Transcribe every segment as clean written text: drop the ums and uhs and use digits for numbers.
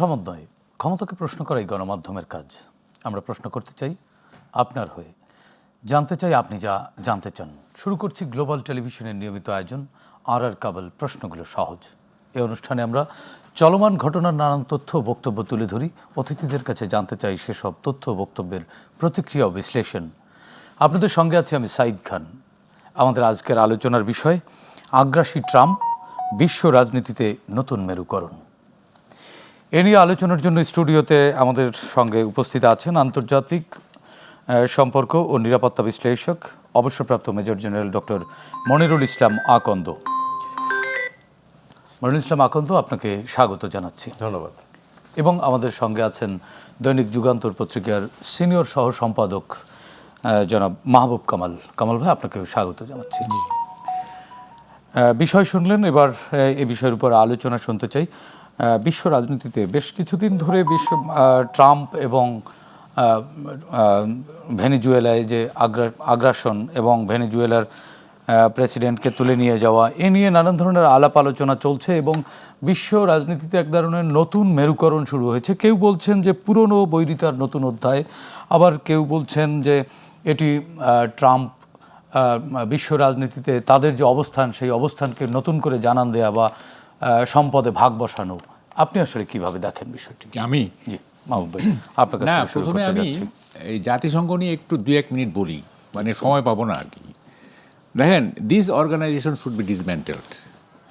সমন্বয় ক্ষমতাকে প্রশ্ন করাই গণমাধ্যমের কাজ। আমরা প্রশ্ন করতে চাই আপনার হয়ে, জানতে চাই আপনি যা জানতে চান। শুরু করছি গ্লোবাল টেলিভিশনের নিয়মিত আয়োজন আর কাবল প্রশ্নগুলো সহজ। এই অনুষ্ঠানে আমরা চলমান ঘটনার নানান তথ্য ও বক্তব্য তুলে ধরি। অতিথিদের কাছে জানতে চাই সেসব তথ্য ও বক্তব্যের প্রতিক্রিয়া ও বিশ্লেষণ। আপনাদের সঙ্গে আছি আমি সাইদ খান। আমাদের আজকের আলোচনার বিষয় আগ্রাসী ট্রাম্প, বিশ্ব রাজনীতিতে নতুন মেরুকরণ। এ নিয়ে আলোচনার জন্য স্টুডিওতে আমাদের সঙ্গে উপস্থিত আছেন আন্তর্জাতিক সম্পর্ক ও নিরাপত্তা বিশ্লেষক অবসরপ্রাপ্ত মেজর জেনারেল ডক্টর মনিরুল ইসলাম আকন্দ। মনিরুল ইসলাম আকন্দ, আপনাকে স্বাগত জানাচ্ছি। ধন্যবাদ। এবং আমাদের সঙ্গে আছেন দৈনিক যুগান্তর পত্রিকার সিনিয়র সহ সম্পাদক জনাব মাহবুব কামাল। কামাল ভাই, আপনাকেও স্বাগত জানাচ্ছি। বিষয় শুনলেন, এবার এই বিষয়ের উপর আলোচনা শুনতে চাই। বিশ্ব রাজনীতিতে বেশ কিছুদিন ধরে ট্রাম্প এবং ভেনেজুয়েলায় যে আগ্রাসন এবং ভেনেজুয়েলার প্রেসিডেন্টকে তুলে নিয়ে যাওয়া, এ নিয়ে নানান ধরনের আলাপ আলোচনা চলছে এবং বিশ্ব রাজনীতিতে এক ধরনের নতুন মেরুকরণ শুরু হয়েছে। কেউ বলছেন যে পুরনো বৈরিতার নতুন অধ্যায়, আবার কেউ বলছেন যে এটি ট্রাম্প বিশ্ব রাজনীতিতে তাদের যে অবস্থান, সেই অবস্থানকে নতুন করে জানান দেয়া বা সম্পদে ভাগ বসানো। আপনি আসলে কিভাবে দেখেন বিষয়টি? আমি জি মাহবুব ভাই, আপনার কাছে না, শুরু প্রথমে করতে আমি যাচ্ছি। এই জাতিসংঘ নিয়ে একটু 2-1 মিনিট বলি, মানে সময় পাবো না আর কি। দেখেন, দিস অর্গানাইজেশন শুড বি ডিসম্যান্টেলড।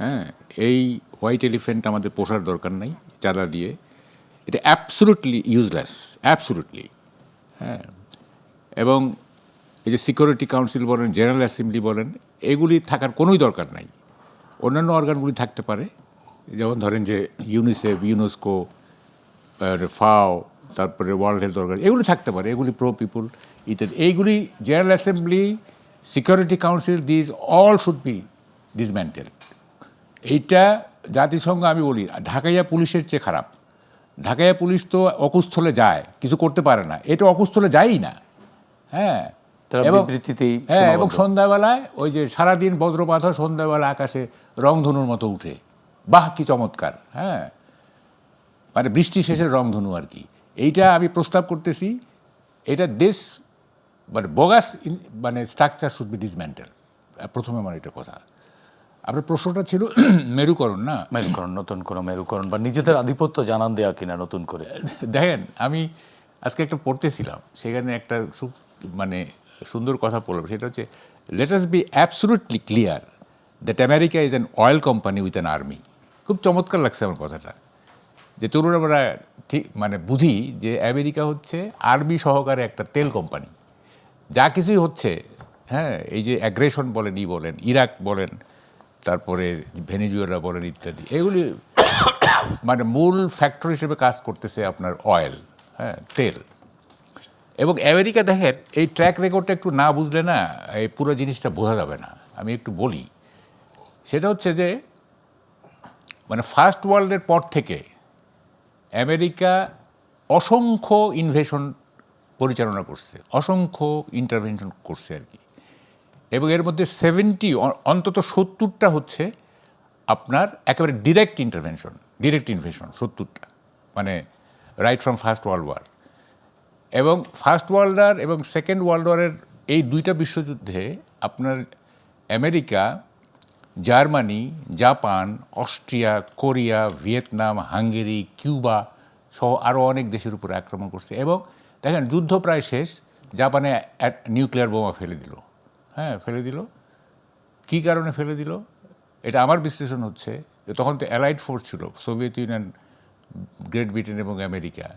হ্যাঁ, এই হোয়াইট এলিফেন্ট আমাদের পোষার দরকার নাই চাঁদা দিয়ে। এটা অ্যাবসলুটলি ইউজলেস, অ্যাবসলুটলি। হ্যাঁ, এবং এই যে সিকিউরিটি কাউন্সিল বলেন, জেনারেল অ্যাসেম্বলি বলেন, এগুলি থাকার কোনোই দরকার নাই। অন্যান্য অর্গানগুলি থাকতে পারে, যেমন ধরেন যে ইউনিসেফ, ইউনেস্কো, ফাও, তারপরে ওয়ার্ল্ড হেলথ অর্গানাইজেশন, এগুলি থাকতে পারে, এগুলি প্রো পিপুল ইত্যাদি। এইগুলি general assembly, security council, this all should be dismantle. এইটা জাতিসংঘ, আমি বলি, ঢাকাইয়া পুলিশের চেয়ে খারাপ। ঢাকাইয়া পুলিশ তো অকুস্থলে যায়, কিছু করতে পারে না, এটা অকুস্থলে যায়ই না। হ্যাঁ, এবং সন্ধ্যাবেলায় ওই যে সারাদিন বজ্রপাত হয়, সন্ধ্যাবেলা আকাশে রংধনুর মতো উঠে, বাহ কি চমৎকার। হ্যাঁ, মানে বৃষ্টি শেষের রংধনু আর কি। এইটা আমি প্রস্তাব করতেছি, এটা দেশ মানে বোগাস মানে স্ট্রাকচার শুড বি ডিসম্যান্টেল। প্রথমে আমার এটা কথা। আপনার প্রশ্নটা ছিল মেরুকরণ, না? মেরুকরণ, নতুন কোনো মেরুকরণ বা নিজেদের আধিপত্য জানান দেয়া কিনা নতুন করে। দেখেন, আমি আজকে একটা পড়তেছিলাম, সেখানে একটা মানে সুন্দর কথা পড়লাম। সেটা হচ্ছে, let us be absolutely clear that America is an oil company with an army. খুব চমৎকার লাগছে আমার কথাটা, যে চলুন আমরা ঠিক মানে বুঝি যে আমেরিকা হচ্ছে আর্মি সহকারে একটা তেল কোম্পানি। যা কিছুই হচ্ছে, হ্যাঁ, এই যে অ্যাগ্রেশন বলেন, বলেন ইরাক বলেন, তারপরে ভেনেজুয়েলা বলেন ইত্যাদি, এগুলি মানে মূল ফ্যাক্টর হিসেবে কাজ করতেছে আপনার অয়েল, হ্যাঁ, তেল। এবং আমেরিকা, দেখেন, এই ট্র্যাক রেকর্ডটা একটু না বুঝলে না এই পুরো জিনিসটা বোঝা যাবে না। আমি একটু বলি, সেটা হচ্ছে যে মানে ফার্স্ট ওয়ার্ল্ডের পর থেকে আমেরিকা অসংখ্য ইনভেশন পরিচালনা করছে, অসংখ্য ইন্টারভেনশন করছে আর কি। এবং এর মধ্যে 70, অন্তত 70টা হচ্ছে আপনার একেবারে ডিরেক্ট ইনভেশন, 70টা, মানে right from first world war. এবং ফার্স্ট ওয়ার্ল্ড ওয়ার এবং সেকেন্ড ওয়ার্ল্ড ওয়ারের এই দুইটা বিশ্বযুদ্ধে আপনার America Germany, Japan, Austria, Korea, Vietnam, Hungary, Cuba সহ আরও অনেক দেশের উপরে আক্রমণ করছে। এবং দেখেন, যুদ্ধ প্রায় শেষ, জাপানে নিউক্লিয়ার বোমা ফেলে দিল। হ্যাঁ, ফেলে দিল। কী কারণে ফেলে দিল? এটা আমার বিশ্লেষণ হচ্ছে যে তখন তো অ্যালাইড ফোর্স ছিল, সোভিয়েত ইউনিয়ন, গ্রেট ব্রিটেন এবং আমেরিকা।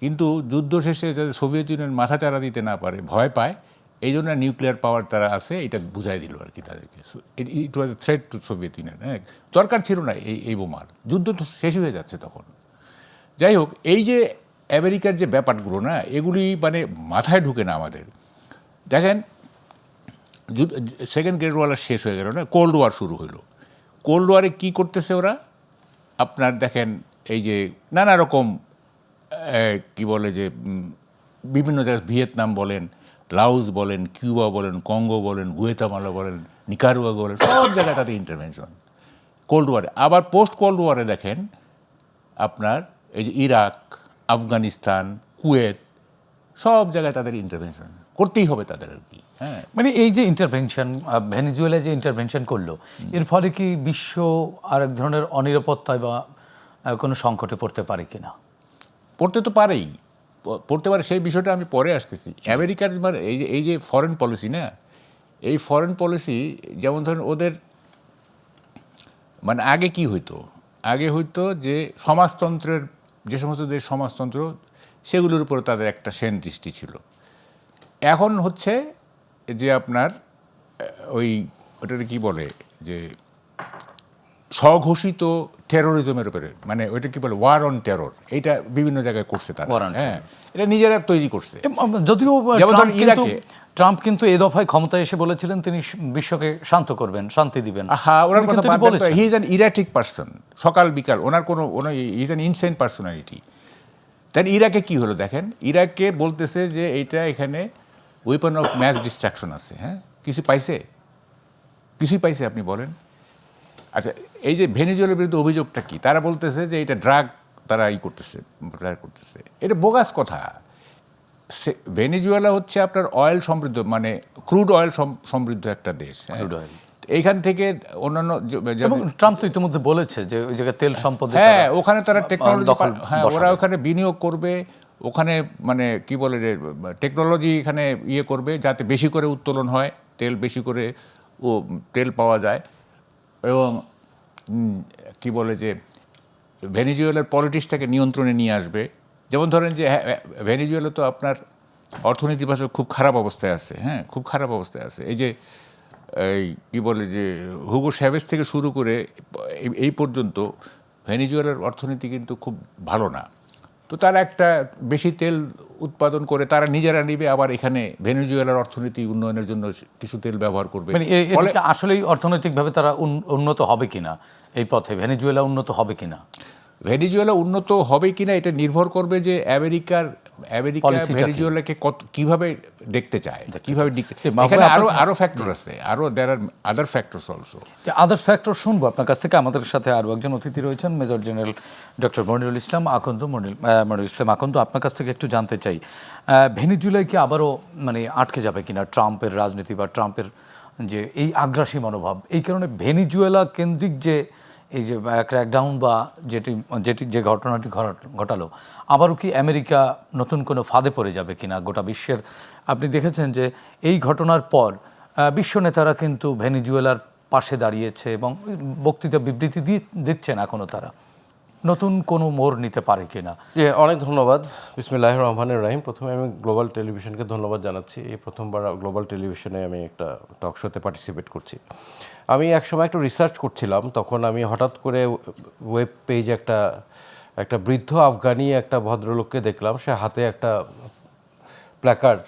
কিন্তু যুদ্ধ শেষে যাতে সোভিয়েত ইউনিয়ন মাথা চারা দিতে না পারে, ভয় পায়, এই জন্য নিউক্লিয়ার পাওয়ার তারা আছে, এটা বুঝাই দিল আর কি তাদেরকে। It was a threat to Soviet Union. হ্যাঁ, দরকার ছিল না এই বোমার, যুদ্ধ তো শেষ হয়ে যাচ্ছে তখন। যাই হোক, এই যে আমেরিকার যে ব্যাপারগুলো না, এগুলি মানে মাথায় ঢুকে না আমাদের। দেখেন, সেকেন্ড গ্রেট ওয়ার শেষ হয়ে গেল না, কোল্ড ওয়ার শুরু হইল। কোল্ড ওয়ারে কী করতেছে ওরা? আপনার দেখেন, এই যে নানা রকম কি বলে যে বিভিন্ন জায়গায় ভিয়েতনাম বলেন, লাওস বলেন, কিউবা বলেন, কঙ্গো বলেন, গুয়েতামালা বলেন, নিকারুয়া বলেন, সব জায়গায় তাদের ইন্টারভেনশন কোল্ড ওয়ারে। আবার পোস্ট কোল্ড ওয়ারে দেখেন আপনার এই যে ইরাক, আফগানিস্তান, কুয়েত, সব জায়গায় তাদের ইন্টারভেনশন করতেই হবে তাদের আর কি। হ্যাঁ, মানে এই যে ইন্টারভেনশন, ভেনেজুয়েলা যে ইন্টারভেনশন করলো, এর ফলে কি বিশ্ব আরেক ধরনের অনিরাপত্তায় বা কোনো সংকটে পড়তে পারে কিনা? পড়তে তো পারেই, পড়তে পারে, সেই বিষয়টা আমি পরে আসতেছি। আমেরিকার মানে এই যে ফরেন পলিসি না, এই ফরেন পলিসি যেমন ধরেন ওদের মানে আগে কি হইতো, আগে হইতো যে সমাজতন্ত্রের যে সমস্ত দেশ সমাজতন্ত্র সেগুলোর উপর তাদের একটা সেন দৃষ্টি ছিল। এখন হচ্ছে যে আপনার ওই ওটাকে কি বলে যে স্বঘোষিত টেরোরিজমের উপরে, মানে ওইটা কি বলে ওয়ার অন টেরর, এইটা বিভিন্ন জায়গায় করছে তারা। War on হ্যাঁ, এটা নিজেরা তৈরি করছে। যদিও যেমন ধরেন ট্রাম্প কিন্তু এ দফায় ক্ষমতায় এসে বলেছিলেন তিনি বিশ্বকে শান্ত করবেন, শান্তি দিবেন। হ্যাঁ, ওনার তিনি কথা কিন্তু বাদ দেন তো, বলেছেন। He is an erratic person, সকাল বিকাল ওনার কোনো he is an insane personality. Then ইরাকে কি হলো দেখেন, ইরাকে বলতেছে যে এইটা এখানে ওয়েপন অফ ম্যাস ডিস্ট্রাকশন আছে। হ্যাঁ, কিছু পাইছে? কিছুই পাইছে আপনি বলেন? আচ্ছা, এই যে ভেনেজুয়েলার বিরুদ্ধে অভিযোগটা কি, তারা বলতেছে যে এটা ড্রাগ তারা করতেছে, করতেছে। এটা বোগাস কথা। ভেনেজুয়েলা হচ্ছে আপনার অয়েল সমৃদ্ধ, মানে ক্রুড অয়েল সমৃদ্ধ একটা দেশ। এইখান থেকে অন্যান্য এবং ট্রাম্প তো ইতিমধ্যে বলেছে যে ওই জায়গায় তেল সম্পদ, হ্যাঁ, ওখানে তারা টেকনোলজি, হ্যাঁ ওরা ওখানে বিনিয়োগ করবে, ওখানে মানে কি বলে যে টেকনোলজি এখানে করবে যাতে বেশি করে উত্তোলন হয়, তেল বেশি করে তেল পাওয়া যায়। এবং কি বলে যে ভেনেজুয়েলার পলিটিক্সটাকে নিয়ন্ত্রণে নিয়ে আসবে। যেমন ধরেন যে ভেনেজুয়েলা তো আপনার অর্থনীতি ভাষা খুব খারাপ অবস্থায় আছে। হ্যাঁ, খুব খারাপ অবস্থায় আছে। এই যে এই কী বলে যে হুগো চ্যাভেজ থেকে শুরু করে এই পর্যন্ত ভেনেজুয়েলার অর্থনীতি কিন্তু খুব ভালো না। তো তারা একটা বেশি তেল উৎপাদন করে তারা নিজেরা নিবে, আবার এখানে ভেনেজুয়েলার অর্থনীতি উন্নয়নের জন্য কিছু তেল ব্যবহার করবে। মানে আসলেই অর্থনৈতিকভাবে তারা উন্নত হবে কিনা, এই পথে ভেনেজুয়েলা উন্নত হবে কিনা? ভেনেজুয়েলা উন্নত হবে কিনা এটা নির্ভর করবে যে আমেরিকা ভেনেজুয়েলাকে কিভাবে দেখতে চায়, কিভাবে এখানে আরো ফ্যাক্টর আছে, আরো দেয়ার আর আদার ফ্যাক্টরস অলসো। আদার ফ্যাক্টর শুনবো আপনার কাছ থেকে। আমাদের সাথে আরও একজন অতিথি রয়েছেন, মেজর জেনারেল ডক্টর মনিরুল ইসলাম আকন্দ। মনিরুল ইসলাম আকন্দ, আপনার কাছ থেকে একটু জানতে চাই, ভেনেজুয়েলায় কি আবারও মানে আটকে যাবে কিনা ট্রাম্পের রাজনীতি বা ট্রাম্পের যে এই আগ্রাসী মনোভাব, এই কারণে ভেনেজুয়েলা কেন্দ্রিক যে এই যে ক্র্যাকডাউন বা যে ঘটনাটি ঘটালো, আবারও কি আমেরিকা নতুন কোনো ফাঁদে পড়ে যাবে কিনা গোটা বিশ্বের? আপনি দেখেছেন যে এই ঘটনার পর বিশ্ব নেতারা কিন্তু ভেনেজুয়েলার পাশে দাঁড়িয়েছে এবং বক্তৃতা বিবৃতি দিচ্ছেন এখনও। তারা নতুন কোনো মোড় নিতে পারে কিনা? যে অনেক ধন্যবাদ। বিসমিল্লাহির রহমানির রহিম। প্রথমে আমি গ্লোবাল টেলিভিশনকে ধন্যবাদ জানাচ্ছি। এই প্রথমবার গ্লোবাল টেলিভিশনে আমি একটা টক শোতে পার্টিসিপেট করছি। আমি একসময় একটু রিসার্চ করছিলাম, তখন আমি হঠাৎ করে ওয়েব পেজে একটা বৃদ্ধ আফগানি একটা ভদ্রলোককে দেখলাম। সে হাতে একটা প্ল্যাকার্ড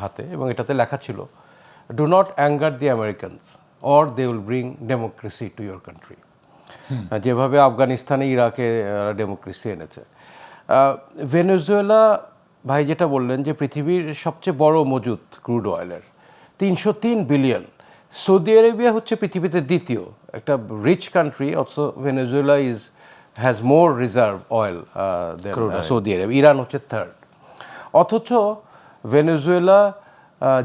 হাতে, এবং এটাতে লেখা ছিল, do not anger the Americans or they will bring democracy to your country. যেভাবে আফগানিস্তানে ইরাকে ডেমোক্রেসি এনেছে। ভেনেজুয়েলা ভাই যেটা বললেন যে পৃথিবীর সবচেয়ে বড় মজুদ ক্রুড অয়েলের 303 বিলিয়ন। সৌদি আরেবিয়া হচ্ছে পৃথিবীতে দ্বিতীয় একটা rich country. Also Venezuela has more reserve oil than Saudi Arabia. Iran হচ্ছে থার্ড। অথচ ভেনেজুয়েলা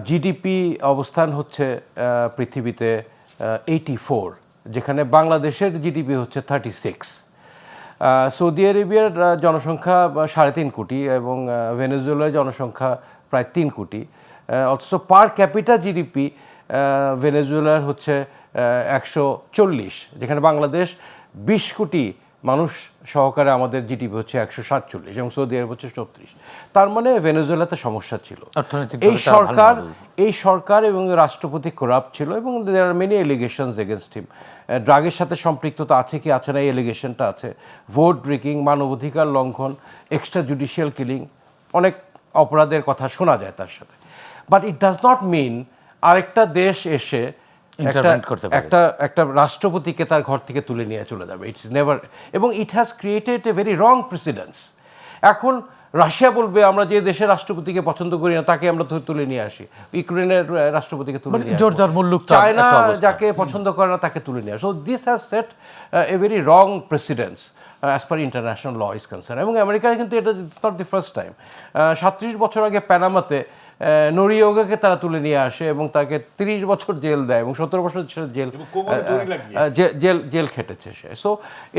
জিডিপি অবস্থান হচ্ছে পৃথিবীতে 84, যেখানে বাংলাদেশের জিডিপি হচ্ছে 36। সৌদি আরেবিয়ার জনসংখ্যা 3.5 কোটি এবং ভেনেজুয়েলার জনসংখ্যা প্রায় 3 কোটি। অথচ পার ক্যাপিটা জিডিপি ভেনেজুয়েলার হচ্ছে 140, যেখানে বাংলাদেশ 20 কোটি মানুষ সহকারে আমাদের জিডিপি হচ্ছে 147 এবং সৌদি আরব হচ্ছে 34। তার মানে ভেনেজুয়েলাতে সমস্যা ছিল। এই সরকার এবং রাষ্ট্রপতি করাপ্ট ছিল এবং there are many allegations against him. ড্রাগের সাথে সম্পৃক্ততা আছে কি আছে না, এই এলিগেশনটা আছে। ভোট ড্রিকিং, মানবাধিকার লঙ্ঘন, এক্সট্রা জুডিশিয়াল কিলিং, অনেক অপরাধের কথা শোনা যায় তার সাথে। But it does not mean আরেকটা দেশ এসে একটা রাষ্ট্রপতিকে তার ঘর থেকে তুলে নিয়ে চলে যাবে। ইটস নেভার, এবং ইট has created a very wrong precedence. এখন রাশিয়া বলবে আমরা যে দেশের রাষ্ট্রপতিকে পছন্দ করি না তাকে আমরা তুলে নিয়ে আসি, ইউক্রেনের রাষ্ট্রপতিকে তুলে নিয়ে আসি, চায়না যাকে পছন্দ করে না তাকে তুলে নিয়ে আসি। So this has set a very wrong precedence as per international law is concern. এবং আমেরিকায় কিন্তু এটা নট দি ফার্স্ট টাইম। 37 বছর আগে প্যানামাতে নরিওগাকে তারা তুলে নিয়ে আসে এবং তাকে 30 বছর জেল দেয় এবং 17 বছর জেল খেটেছে সে। সো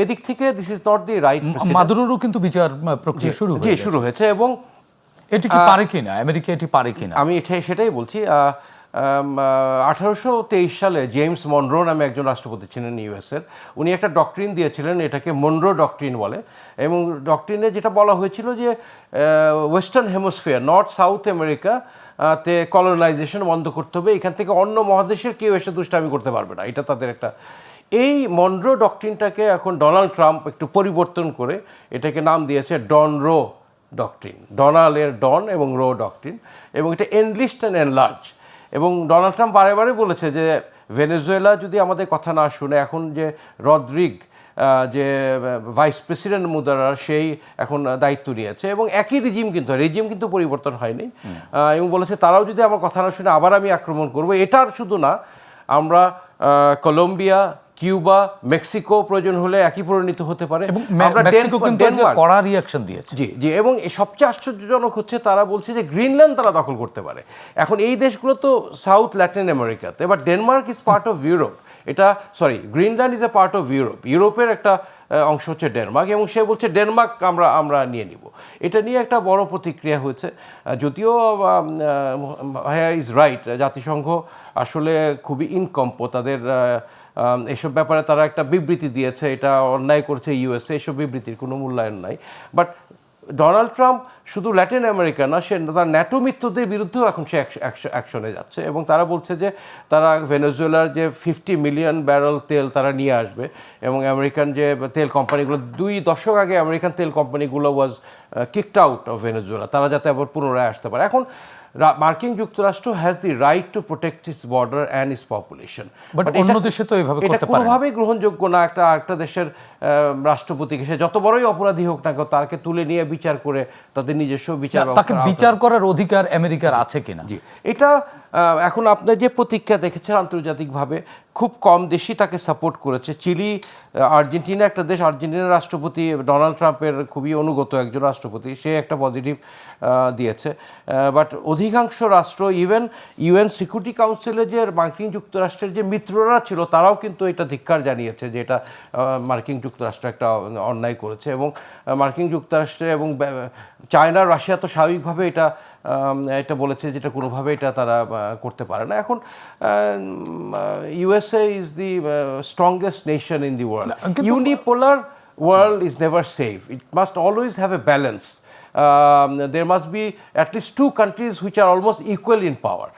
এদিক থেকে this is not the right. মাদুরোরও কিন্তু বিচার প্রক্রিয়া শুরু হয়েছে এবং এটি কি পারে কিনা, আমেরিকা এটি পারে কিনা? আমি সেটাই বলছি। 1823 সালে জেমস মনরো নামে একজন রাষ্ট্রপতি ছিলেন ইউএসের। উনি একটা ডক্ট্রিন দিয়েছিলেন, এটাকে মনরো ডক্ট্রিন বলে। এবং ডক্ট্রিনে যেটা বলা হয়েছিল যে western hemisphere, north south America তে কলোনাইজেশন বন্ধ করতে হবে, এখান থেকে অন্য মহাদেশের কেউ এসে দুষ্টামি করতে পারবে না, এটা তাদের একটা। এই মনরো ডক্ট্রিনটাকে এখন ডোনাল্ড ট্রাম্প একটু পরিবর্তন করে এটাকে নাম দিয়েছে ডন রো ডক্ট্রিন। ডোনাল্ডের ডন এবং রো ডক্ট্রিন, এবং এটা এনলিস্ট অ্যান্ড এনলার্জ। এবং ডোনাল্ড ট্রাম্প বারে বারে বলেছে যে ভেনেজুয়েলা যদি আমাদের কথা না শুনে, এখন যে রদ্রিগ যে ভাইস প্রেসিডেন্ট মুদারার সেই এখন দায়িত্ব নিয়েছে এবং একই রেজিম কিন্তু পরিবর্তন হয়নি, এবং বলেছে তারাও যদি আমার কথা না শুনে আবার আমি আক্রমণ করব। এটার শুধু না, আমরা কলম্বিয়া, কিউবা, মেক্সিকো প্রয়োজন হলে একই পরিণত হতে পারে। মেক্সিকো কিন্তু কড়া রিঅ্যাকশন দিয়েছে। জি, এবং সবচেয়ে আশ্চর্যজনক হচ্ছে তারা বলছে যে গ্রিনল্যান্ড তারা দখল করতে পারে। এখন এই দেশগুলো তো সাউথ ল্যাটিন আমেরিকাতে, but Denmark is part of Europe. Greenland is a part of Europe. ইউরোপের একটা অংশ হচ্ছে ডেনমার্ক, এবং সে বলছে ডেনমার্ক আমরা নিয়ে নিব। এটা নিয়ে একটা বড় প্রতিক্রিয়া হয়েছে। যদিও ভাইয়া ইজ রাইট, জাতিসংঘ আসলে খুবই ইনকম্পো। তাদের এসব ব্যাপারে তারা একটা বিবৃতি দিয়েছে, এটা অন্যায় করছে ইউএসএ, এসব বিবৃতির কোনো মূল্যায়ন নাই। বাট ডোনাল্ড ট্রাম্প শুধু ল্যাটিন আমেরিকা না, সে তার ন্যাটো মিত্রদের বিরুদ্ধেও এখন সে অ্যাকশনে যাচ্ছে, এবং তারা বলছে যে তারা ভেনেজুয়েলার যে 50 মিলিয়ন ব্যারেল তেল তারা নিয়ে আসবে, এবং আমেরিকান যে তেল কোম্পানিগুলো 2 দশক আগে আমেরিকান তেল কোম্পানিগুলো ওয়াজ কিকড আউট অফ ভেনেজুয়েলা, তারা যাতে আবার পুনরায় আসতে পারে। এখন মার্কিন যুক্তরাষ্ট্র has the right to protect its border and it's population, but অন্য দেশে তো এইভাবে করতে পারে না। এটা কোনোভাবেই গ্রহণযোগ্য না। একটা দেশের রাষ্ট্রপতিকে, সে যত বড়ই অপরাধী হোক না কেন, তাকে তুলে নিয়ে বিচার করে তাদের নিজস্ব বিচার করার অধিকার আমেরিকার আছে কিনা? জি, এটা এখন আপনার যে প্রতিক্রিয়া দেখেছেন আন্তর্জাতিকভাবে, খুব কম দেশই তাকে সাপোর্ট করেছে। চিলি, আর্জেন্টিনা একটা দেশ, আর্জেন্টিনার রাষ্ট্রপতি ডোনাল্ড ট্রাম্পের খুবই অনুগত একজন রাষ্ট্রপতি, সে একটা পজিটিভ দিয়েছে। বাট অধিকাংশ রাষ্ট্র, ইভেন ইউএন সিকিউরিটি কাউন্সিলে যে মার্কিন যুক্তরাষ্ট্রের যে মিত্ররা ছিল, তারাও কিন্তু এটা ধিক্কার জানিয়েছে যে এটা মার্কিন যুক্তরাষ্ট্র একটা অন্যায় করেছে। এবং মার্কিন যুক্তরাষ্ট্রে এবং চায়না, রাশিয়া তো স্বাভাবিকভাবে এটা বলেছে যে এটা কোনোভাবে এটা তারা করতে পারে না। এখন USA is the strongest nation in the world. Unipolar world is never safe. It must always have a balance. There must be at least 2 countries which are almost equal in power.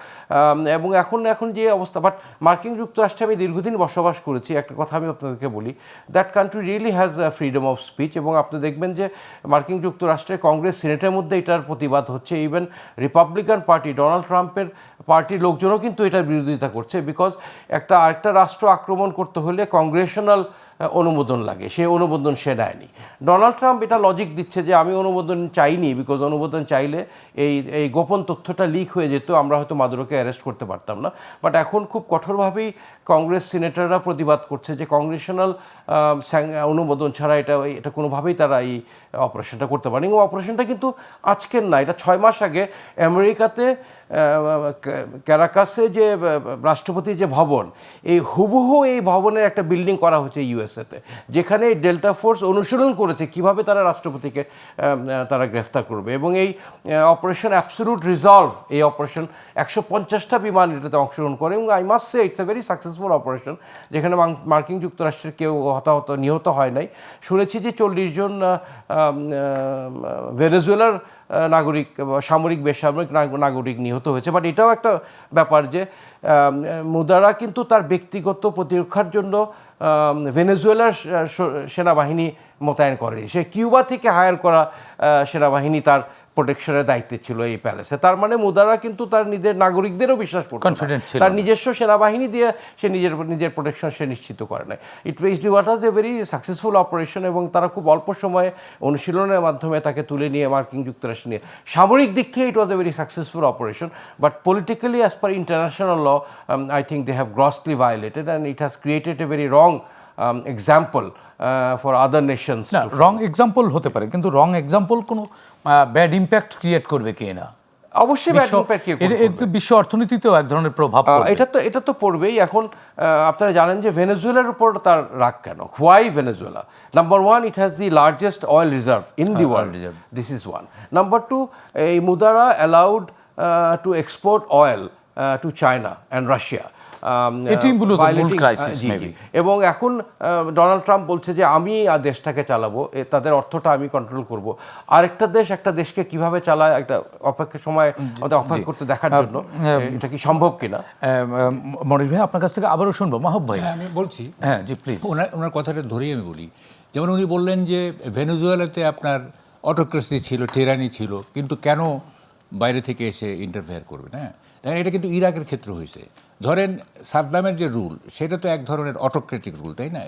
এবং এখন যে অবস্থা, but মার্কিন যুক্তরাষ্ট্রে আমি দীর্ঘদিন বসবাস করেছি, একটা কথা আমি আপনাদেরকে বলি, that country really has freedom of speech. এবং আপনি দেখবেন যে মার্কিন যুক্তরাষ্ট্রের কংগ্রেস, সিনেটের মধ্যে এটার প্রতিবাদ হচ্ছে। ইভেন রিপাবলিকান পার্টি, ডোনাল্ড ট্রাম্পের পার্টির লোকজনও কিন্তু এটার বিরোধিতা করছে, বিকজ আরেকটা রাষ্ট্র আক্রমণ করতে হলে কংগ্রেশনাল অনুমোদন লাগে, সেই অনুমোদন সে নেয়নি। ডোনাল্ড ট্রাম্প এটা লজিক দিচ্ছে যে আমি অনুমোদন চাইনি, বিকজ অনুমোদন চাইলে এই গোপন তথ্যটা লিক হয়ে যেত, আমরা হয়তো মাদুরোকে অ্যারেস্ট করতে পারতাম না। বাট এখন খুব কঠোরভাবেই কংগ্রেস সিনেটররা প্রতিবাদ করছে যে কংগ্রেশনাল অনুমোদন ছাড়া এটা কোনোভাবেই তারা এই অপারেশনটা করতে পারেনি। এবং অপারেশনটা কিন্তু আজকের না, এটা 6 মাস আগে আমেরিকাতে ক্যারাকাসে যে রাষ্ট্রপতির যে ভবন, এই হুবহু এই ভবনের একটা বিল্ডিং করা হয়েছে ইউএসএতে, যেখানে ডেল্টা ফোর্স অনুশীলন করেছে কিভাবে তারা রাষ্ট্রপতিকে তারা গ্রেফতার করবে। এবং এই অপারেশন অ্যাবসলিউট রিজলভ, এই অপারেশন 150টা বিমান এটাতে অংশগ্রহণ করে, এবং I must say it's a very successful operation, যেখানে মার্কিন যুক্তরাষ্ট্রের কেউ নিহত হয় নাই। শুনেছি যে 40 জন ভেনেজুয়েলার নাগরিক, সামরিক বেসামরিক নাগরিক নিহত হয়েছে। বাট এটাও একটা ব্যাপার যে মুদারা কিন্তু তার ব্যক্তিগত প্রতিরক্ষার জন্য ভেনেজুয়েলার সেনাবাহিনী মোতায়েন করেনি, সে কিউবা থেকে হায়ার করা সেনাবাহিনী তার প্রোটেকশনের দায়িত্বে ছিল এই প্যালেসে। তার মানে মুদারা কিন্তু তার নিজের নাগরিকদেরও বিশ্বাস করত, তার নিজস্ব সেনাবাহিনী দিয়ে সে নিজের প্রোটেকশন সে নিশ্চিত করে নাই। ইট was a very successful operation, এবং তারা খুব অল্প সময়ে অনুশীলনের মাধ্যমে তাকে তুলে নিয়ে মার্কিন যুক্তরাষ্ট্র নিয়ে, সামরিক দিক থেকে it was a very successful operation. But politically as per international law, I think they have grossly violated, and it has created a very wrong example for other nations. না, রং এক্সাম্পল হতে পারে, কিন্তু wrong example কোনো bad impact create করবে কি না? অবশ্যই bad impact বিশ্ব অর্থনীতিতেও এক ধরনের প্রভাব পড়বে। এটা তো পড়বেই। এখন আপনারা জানেন যে ভেনেজুয়েলার উপর তার রাগ কেন? Why Venezuela? Number one, it has the largest oil reserve in the world, this is one. Number two, এই Maduro allowed to export oil to China and Russia. এটি মূলত মূল ক্রাইসিস মেবি। এবং এখন ডোনাল্ড ট্রাম্প বলছে যে আমি দেশটাকে চালাবো, তাদের অর্থটা আমি কন্ট্রোল করব। আরেকটা দেশ একটা দেশকে কিভাবে চালায়, একটা সময় আমাদের অপেক্ষা করতে দেখার জন্য এটা কি সম্ভব কিনা। মনির ভাই, আপনার কাছ থেকে আবারও শুনবো। মাহবুব ভাই। আমি বলছি, হ্যাঁ জি প্লিজ। ওনার কথাটা ধরেই আমি বলি, যেমন উনি বললেন যে ভেনেজুয়েলাতে আপনার অটোক্রেসি ছিল, টিরানি ছিল, কিন্তু কেন বাইরে থেকে এসে ইন্টারফেয়ার করবে? হ্যাঁ, দেখেন এটা কিন্তু ইরাকের ক্ষেত্রে হয়েছে। ধরেন সাদ্দামের যে রুল, সেটা তো এক ধরনের অটোক্রেটিক রুল, তাই না?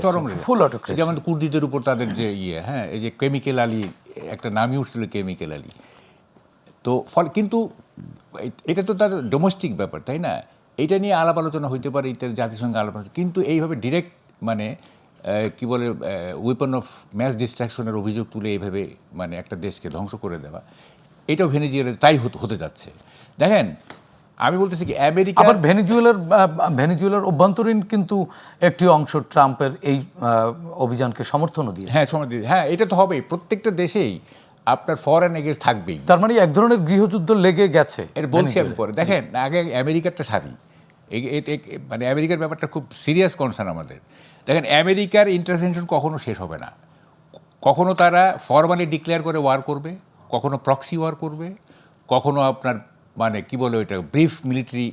চরম ফুল অটোক্রেসি। যেমন কুর্দিদের উপর তাদের যে হ্যাঁ, এই যে কেমিক্যাল আলী, একটা নামই উঠছিল কেমিক্যাল আলী। তো কিন্তু এটা তো তাদের ডোমেস্টিক ব্যাপার, তাই না? এইটা নিয়ে আলাপ আলোচনা হইতে পারে, ইত্যাদি জাতিসংঘে আলাপ আলোচনা, কিন্তু এইভাবে ডিরেক্ট মানে কি বলে ওয়েপন অফ ম্যাস ডিস্ট্রাকশনের অভিযোগ তুলে এইভাবে মানে একটা দেশকে ধ্বংস করে দেওয়া, এটাও ভেনেজুয়েলার তাই হতে যাচ্ছে। দেখেন, আমি বলতেছি কি, আমেরিকা আবার ভেনেজুয়েলার অভ্যন্তরীণ কিন্তু একটি অংশ ট্রাম্পের এই অভিযানকে সমর্থনও দিয়ে। হ্যাঁ, এটা তো হবেই, প্রত্যেকটা দেশেই আপনার ফরেন এগেন্স্ট থাকবেই। তার মানে এক ধরনের গৃহযুদ্ধ লেগে গেছে। এর বলছি আমি পরে। দেখেন, আগে আমেরিকারটা সারি, মানে আমেরিকার ব্যাপারটা খুব সিরিয়াস কনসার্ন আমাদের। দেখেন, আমেরিকার ইন্টারভেনশন কখনো শেষ হবে না। কখনো তারা ফরমালি ডিক্লেয়ার করে ওয়ার করবে, কখনো প্রক্সি ওয়ার করবে, কখনো আপনার মানে কি বলে ওইটা ব্রিফ মিলিটারি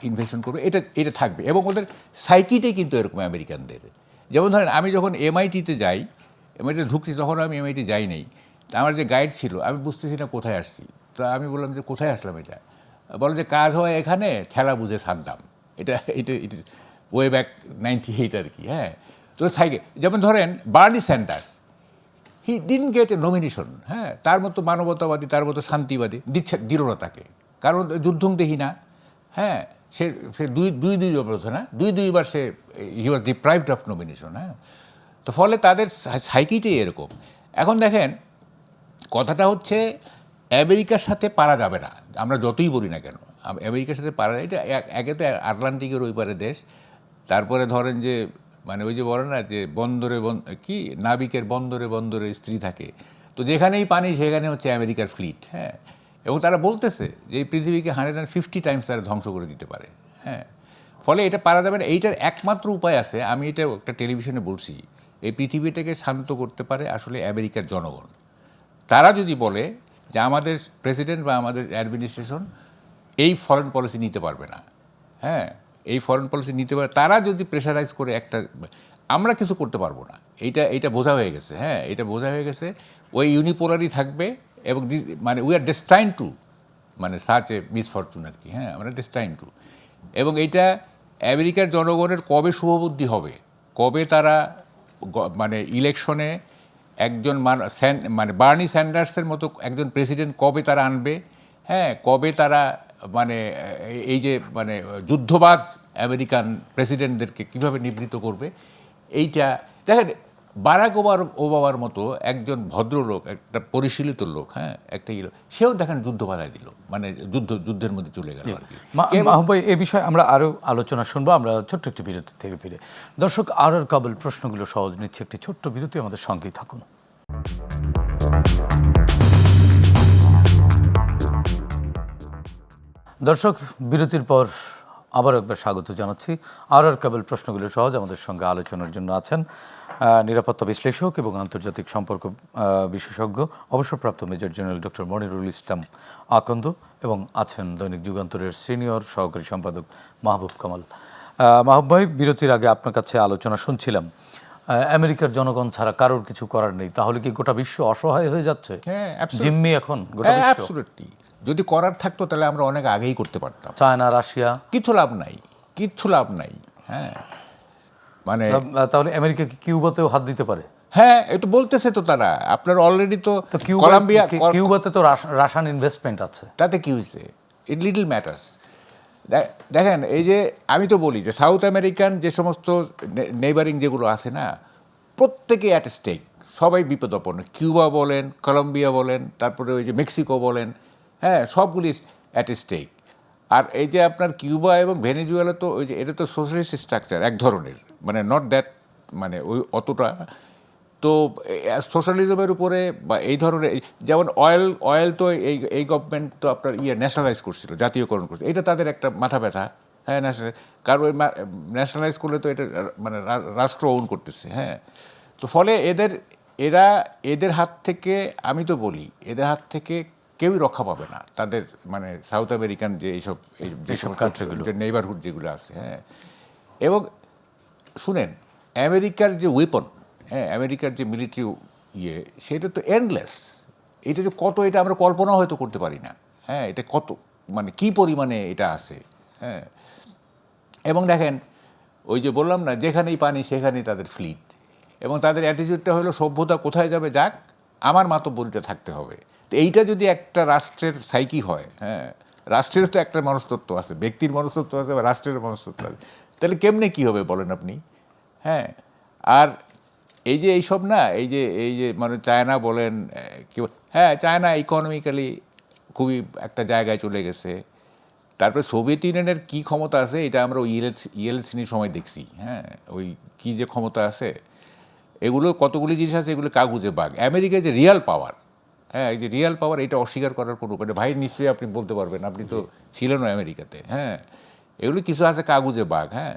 ইনভেশন করবে। এটা থাকবে, এবং ওদের সাইকিটাই কিন্তু এরকম আমেরিকানদের। যেমন ধরেন, আমি যখন এমআইটিতে যাই, এমআইটিতে ঢুকছি, তখন আমি এমআইটি যাই নাই। আমার যে গাইড ছিল, আমি বুঝতেছি না কোথায় আসছি। তো আমি বললাম যে কোথায় আসলাম এটা? বলো যে কাজ হয় এখানে, ঠেলা বুঝে সাদ্দাম। এটা ইট ইজ ওয়ে ব্যাক 98 আর কি। হ্যাঁ, তো যেমন ধরেন Bernie Sanders, he didn't get a nomination. হ্যাঁ, তার মতো মানবতাবাদী, তার মতো শান্তিবাদী দিল না তাকে, কারণ যুদ্ধং দেখি না। হ্যাঁ, সে দুইবার সে হি ওয়াজ ডিপ্রাইভড অফ নমিনেশন। হ্যাঁ, তো ফলে তাদের সাইকিটাই এরকম। এখন দেখেন, কথাটা হচ্ছে আমেরিকার সাথে পারা যাবে না, আমরা যতই বলি না কেন। আমেরিকার সাথে পারা, এটা একে তো আটলান্টিকের ওই পারে দেশ, তারপরে ধরেন যে মানে ওই যে বলে না যে বন্দরে কি নাবিকের বন্দরে বন্দরে স্ত্রী থাকে, তো যেখানেই পানি সেখানে হচ্ছে আমেরিকার ফ্লিট। হ্যাঁ, এবং তারা বলতেছে যে এই পৃথিবীকে 150 টাইমস তারা ধ্বংস করে দিতে পারে। হ্যাঁ, ফলে এটা পারা যাবে না। এইটার একমাত্র উপায় আছে, আমি এটা একটা টেলিভিশনে বলছি, এই পৃথিবীটাকে শান্ত করতে পারে আসলে আমেরিকার জনগণ। তারা যদি বলে যে আমাদের প্রেসিডেন্ট বা আমাদের অ্যাডমিনিস্ট্রেশন এই ফরেন পলিসি নিতে পারবে না, হ্যাঁ, এই ফরেন পলিসি নিতে পারে, তারা যদি প্রেশারাইজ করে একটা, আমরা কিছু করতে পারবো না, এইটা বোঝা হয়ে গেছে। হ্যাঁ, এটা বোঝা হয়ে গেছে, ওই ইউনিপোলারই থাকবে, এবং মানে উই আর ডেস্টাইন টু মানে সাচ এ মিসফরচুন আর কি। হ্যাঁ, আমরা ডেস্টাইন টু। এবং এইটা আমেরিকার জনগণের কবে শুভবুদ্ধি হবে, কবে তারা মানে ইলেকশনে একজন মানে বার্নি স্যান্ডার্সের মতো একজন প্রেসিডেন্ট কবে তারা আনবে, হ্যাঁ, কবে তারা মানে এই যে মানে যুদ্ধবাজ আমেরিকান প্রেসিডেন্টদেরকে কীভাবে নিবৃত্ত করবে, এইটা দেখেন। বারাক ওবামার মতো একজন ভদ্রলোক, একটা পরিশীলিত লোক, হ্যাঁ, একটা সেও দেখেন যুদ্ধ বাধায় দিল, মানে যুদ্ধের মধ্যে চলে গেল আর কি। মাহবুব ভাই, এ বিষয়ে আমরা আরও আলোচনা শুনবো। আমরা ছোট্ট একটি বিরতি থেকে ফিরে। দর্শক, আর কাবুল প্রশ্নগুলো সহজ নিচ্ছে একটি ছোট্ট বিরতি, আমাদের সঙ্গেই থাকুন। দর্শক, বিরতির পর আবার একবার স্বাগত জানাচ্ছি। আর কাবুল প্রশ্নগুলো সহজ, আমাদের সঙ্গে আলোচনার জন্য আছেন নিরাপত্তা বিশ্লেষক এবং আন্তর্জাতিক সম্পর্ক বিশেষজ্ঞ, অবসরপ্রাপ্ত মেজর জেনারেল ডক্টর মনিরুল ইসলাম আকন্দ, এবং আছেন দৈনিক যুগান্তরের সিনিয়র সহকারী সম্পাদক মাহবুব কামাল। মাহবুব ভাই, বিরতির আগে আপনার কাছে আলোচনা শুনছিলাম, আমেরিকার জনগণ ছাড়া কারোর কিছু করার নেই, তাহলে কি গোটা বিশ্ব অসহায় হয়ে যাচ্ছে? হ্যাঁ, জিম্মি এখন গোটা বিশ্ব। অ্যাবসলিউটলি, যদি করার থাকতো তাহলে আমরা অনেক আগেই করতে পারতাম। চায়না, রাশিয়া, কিচ্ছু লাভ নাই। হ্যাঁ, মানে তাহলে আমেরিকা কি কিউবাতেও হাত দিতে পারে? হ্যাঁ, এটা বলতেছে তো তারা। আপনার অলরেডি তো কলম্বিয়া, কিউবাতে তো রাশিয়ান ইনভেস্টমেন্ট আছে, তাতে কি হয়েছে? ইট লিটল ম্যাটার্স। দেখেন, এই যে আমি তো বলি যে সাউথ আমেরিকান যে সমস্ত নেইবারিং যেগুলো আছে না, প্রত্যেকে অ্যাট স্টেক, সবাই বিপদাপন্ন। কিউবা বলেন, কলম্বিয়া বলেন, তারপরে ওই যে মেক্সিকো বলেন, হ্যাঁ, সবগুলি অ্যাট স্টেক। আর এই যে আপনার কিউবা এবং ভেনেজুয়েলা, তো ওই যে এটা তো সোশ্যালিস্ট স্ট্রাকচার এক ধরনের, মানে নট দ্যাট, মানে ওই অতটা। তো সোশ্যালিজমের উপরে বা এই ধরনের, যেমন অয়েল তো এই গভর্নমেন্ট তো আপনার ন্যাশনালাইজ করছিল, জাতীয়করণ করছিল, এটা তাদের একটা মাথা ব্যথা। হ্যাঁ, ন্যাশনাল, কারণ ওই ন্যাশনালাইজ করলে তো এটা মানে রাষ্ট্র ওন করতেছে। হ্যাঁ, তো ফলে এদের হাত থেকে, আমি তো বলি, এদের হাত থেকে কেউই রক্ষা পাবে না। তাদের মানে সাউথ আমেরিকান যে এইসব যে সমস্ত যে নেইবারহুড যেগুলো আছে, হ্যাঁ। এবং শুনেন, আমেরিকার যে ওয়েপন, হ্যাঁ, আমেরিকার যে মিলিটারি সেটা তো এন্ডলেস। এটা যে কত, এটা আমরা কল্পনা হয়তো করতে পারি না। হ্যাঁ, এটা কত, মানে কি পরিমাণে এটা আছে। হ্যাঁ, এবং দেখেন, ওই যে বললাম না, যেখানেই পানি সেখানেই তাদের ফ্লিট, এবং তাদের অ্যাটিটিউডটা হলো সভ্যতা কোথায় যাবে যাক, আমার মাতব্বরিটা থাকতে হবে। তো এইটা যদি একটা রাষ্ট্রের সাইকি হয়, হ্যাঁ, রাষ্ট্রের তো একটা মনস্তত্ত্ব আছে, ব্যক্তির মনস্তত্ত্ব আছে বা রাষ্ট্রের মনস্তত্ত্ব আছে, তাহলে কেমনে কী হবে বলেন আপনি? হ্যাঁ, আর এই যে এইসব না, এই যে মানে চায়না বলেন, হ্যাঁ, চায়না ইকোনমিক্যালি খুবই একটা জায়গায় চলে গেছে। তারপরে সোভিয়েত ইউনিয়নের কী ক্ষমতা আছে, এটা আমরা ওই ইয়েলসিনের সময় দেখছি। হ্যাঁ, ওই কী যে ক্ষমতা আছে, এগুলো কতগুলি জিনিস আছে, এগুলো কাগুজে বাঘ। আমেরিকায় যে রিয়াল পাওয়ার, হ্যাঁ, এই যে রিয়াল পাওয়ার, এটা অস্বীকার করার কোনো উপায় নেই। ভাই নিশ্চয়ই আপনি বলতে পারবেন, আপনি তো ছিলেনও আমেরিকাতে। হ্যাঁ, এগুলো কিছু আছে কাগুজে বাঘ। হ্যাঁ,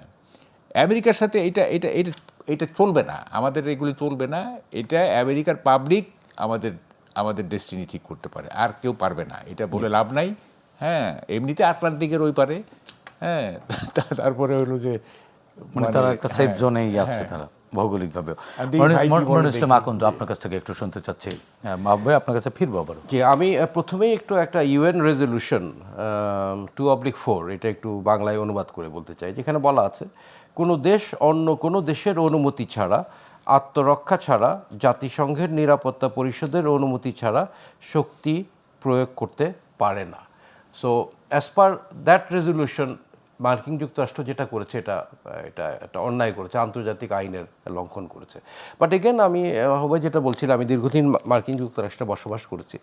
আমেরিকার সাথে এটা এটা এটা এটা চলবে না, আমাদের এগুলি চলবে না। এটা আমেরিকার পাবলিক আমাদের ডেস্টিনি ঠিক করতে পারে, আর কেউ পারবে না, এটা বলে লাভ নাই। হ্যাঁ, এমনিতে আটলান্টিকের ওই পারে। হ্যাঁ, তারপরে হলো যে মানে তারা একটা সেফ জোনেই আছে তারা ভৌগোলিকভাবে। ইসলাম আকন্দ, আপনার কাছ থেকে একটু শুনতে চাচ্ছি। মাহবুব ভাই, আপনার কাছে ফিরবো আবার। যে আমি প্রথমেই একটা ইউএন রেজলিউশন 2/4 এটা একটু বাংলায় অনুবাদ করে বলতে চাই, যেখানে বলা আছে, কোনো দেশ অন্য কোনো দেশের অনুমতি ছাড়া, আত্মরক্ষা ছাড়া, জাতিসংঘের নিরাপত্তা পরিষদের অনুমতি ছাড়া শক্তি প্রয়োগ করতে পারে না। So as per that resolution, মার্কিন যুক্তরাষ্ট্র যেটা করেছে এটা একটা অন্যায় করেছে, আন্তর্জাতিক আইনের লঙ্ঘন করেছে। বাট এগেন, আমি হবে যেটা বলছিলাম, আমি দীর্ঘদিন মার্কিন যুক্তরাষ্ট্রে বসবাস করেছি।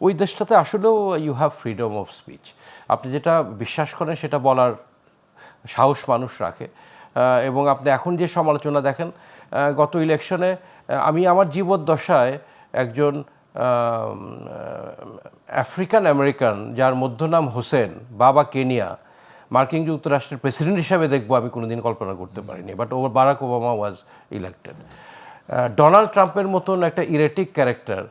ওই দেশটাতে আসলেও you have freedom of speech. আপনি যেটা বিশ্বাস করেন সেটা বলার সাহস মানুষ রাখে। এবং আপনি এখন যে সমালোচনা দেখেন, গত ইলেকশনে আমি আমার জীবদ্দশায় একজন আফ্রিকান আমেরিকান যার মধ্যনাম হোসেন, বাবা কেনিয়া, মার্কিন যুক্তরাষ্ট্রের প্রেসিডেন্ট হিসাবে দেখবো আমি কোনোদিন কল্পনা করতে পারিনি। But Barack Obama was elected. Donald ট্রাম্পের মতন একটা ইরেটিক ক্যারেক্টার,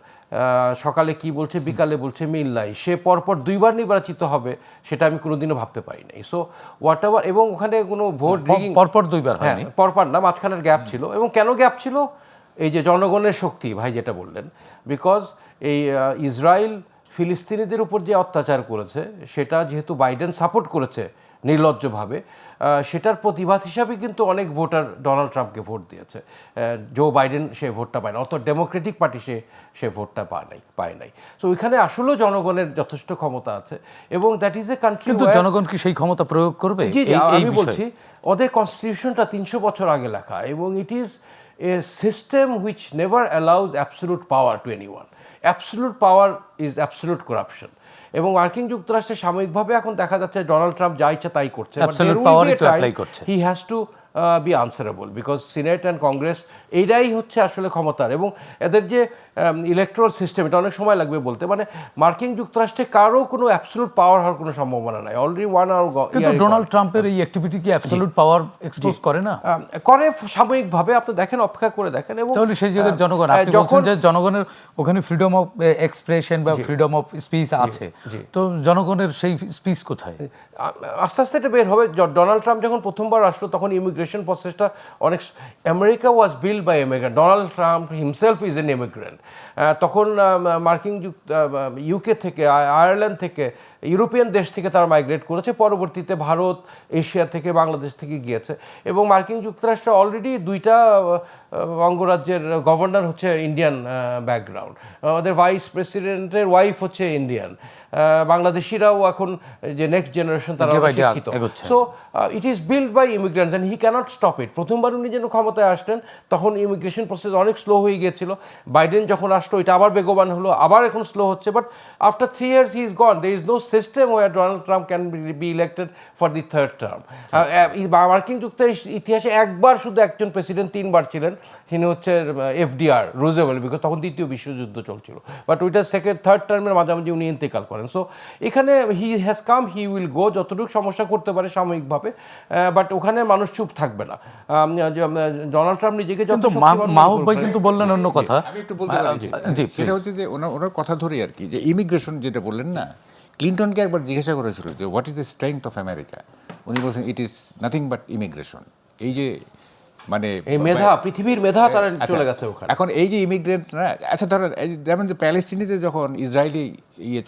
সকালে কি বলছে, বিকালে বলছে, মিল নাই, সে পরপর 2বার নির্বাচিত হবে, সেটা আমি কোনোদিনও ভাবতে পারি নাই। সো হোয়াট এভার, এবং ওখানে কোনো ভোট রিগিং পরপর 2বার, হ্যাঁ, পরপর না, মাঝখানের গ্যাপ ছিল। এবং কেন গ্যাপ ছিল? এই যে জনগণের শক্তি, ভাই যেটা বললেন, বিকজ এই ইসরায়েল ফিলিস্তিনিদের উপর যে অত্যাচার করেছে, সেটা যেহেতু বাইডেন সাপোর্ট করেছে নির্লজ্জভাবে, সেটার প্রতিবাদ হিসাবে কিন্তু অনেক ভোটার ডোনাল্ড ট্রাম্পকে ভোট দিয়েছে। জো বাইডেন সে ভোটটা পায় না, অত ডেমোক্রেটিক পার্টি সে ভোটটা পায় নাই। সো ওইখানে আসলেও জনগণের যথেষ্ট ক্ষমতা আছে, এবং দ্যাট ইজ এ কান্ট্রি। কিন্তু জনগণ কি সেই ক্ষমতা প্রয়োগ করবে? জি, আমি বলছি, ওদের কনস্টিটিউশনটা 300 বছর আগে লেখা, এবং ইট is a system which never allows absolute power two anyone. Absolute power is absolute corruption. এবং মার্কিন যুক্তরাষ্ট্রে সাময়িকভাবে এখন দেখা যাচ্ছে ডোনাল্ড ট্রাম্প যা ইচ্ছা তাই করছে, he has to be answerable, because senate and Congress এইটাই হচ্ছে আসলে ক্ষমতার। এবং এদের যে ইলেকট্রাল সিস্টেম, এটা অনেক সময় লাগবে বলতে, মানে মার্কিন যুক্তরাষ্ট্রে কারো কোনো অ্যাবসলিউট পাওয়ার হওয়ার কোনো সম্ভাবনা নাই। Already 1 hour। কিন্তু ডোনাল্ড ট্রাম্পের এই অ্যাক্টিভিটি কি অ্যাবসলিউট পাওয়ার এক্সপোজ করে না? করে সাময়িকভাবে, আপনি দেখেন, অপেক্ষা করে দেখেন। এবং তাহলে সেই জায়গায় জনগণ, আপনি বলছেন যে জনগণের ওখানে ফ্রিডম অফ এক্সপ্রেশন বা ফ্রিডম অফ স্পিচ আছে, তো জনগণের সেই স্পিচ কোথায়? আস্তে আস্তে এটা বের হবে। ডোনাল্ড ট্রাম্প যখন প্রথমবার আসলো, তখন ইমিগ্রেশন প্রসেসটা অনেক, America was build by immigrant, Donald Trump himself is an immigrant. তখন মার্কিন ইউকে থেকে, আয়ারল্যান্ড থেকে, ইউরোপিয়ান দেশ থেকে তারা মাইগ্রেট করেছে, পরবর্তীতে ভারত, এশিয়া থেকে, বাংলাদেশ থেকে গিয়েছে। এবং মার্কিন যুক্তরাষ্ট্রে অলরেডি 2টা অঙ্গরাজ্যের গভর্নর হচ্ছে ইন্ডিয়ান ব্যাকগ্রাউন্ড, আমাদের ভাইস প্রেসিডেন্টের ওয়াইফ হচ্ছে ইন্ডিয়ান, বাংলাদেশিরাও এখন যে নেক্সট জেনারেশন তারা Day by day শিক্ষিত, এগোচ্ছে। So it is build by immigrants and he can't stop it. প্রথমবার উনি যেন ক্ষমতায় আসলেন তখন ইমিগ্রেশন প্রসেস অনেক স্লো হয়ে গিয়েছিল, বাইডেন যখন আসলো এটা আবার বেগবান হলো, আবার এখন স্লো হচ্ছে, but after 3 years he is gone. There is no system where Donald Trump can be elected for the third term. মার্কিন যুক্তরাষ্ট্রের ইতিহাসে একবার শুধু একজন প্রেসিডেন্ট 3 বার ছিলেন, তিনি হচ্ছে FDR রুজেভেল্ট, বিকজ তখন দ্বিতীয় বিশ্বযুদ্ধ চলছিল, বাট ওইটা থার্ড টার্মের মাঝামাঝি উনি ইন্তেকাল করেন। সো এখানে he has come, he will go, যতটুকু সমস্যা করতে পারে সাময়িকভাবে, বাট ওখানে মানুষ চুপ থাকবে না। ডোনাল্ড ট্রাম্প নিজেকে যত কিন্তু শক্তিমান মনে মাহবুব ভাই করবে- কিন্তু বললেন অন্য কথা। আমি একটু বলতে পারি জি, সেটা হচ্ছে যে ওনার কথা ধরেই আর কি, যে ইমিগ্রেশন যেটা বললেন না, ক্লিনটনকে একবার জিজ্ঞাসা করেছিল যে what is the strength of America, উনি বলছেন it is nothing but immigration. এই যে মানে এই মেধা, পৃথিবীর মেধা তারা আচ্ছা, চলে গেছে ওখানে। এখন এই যে ইমিগ্রেন্টরা, আচ্ছা ধরেন যেমন যে প্যালেস্টিনিতে যখন ইসরায়েলি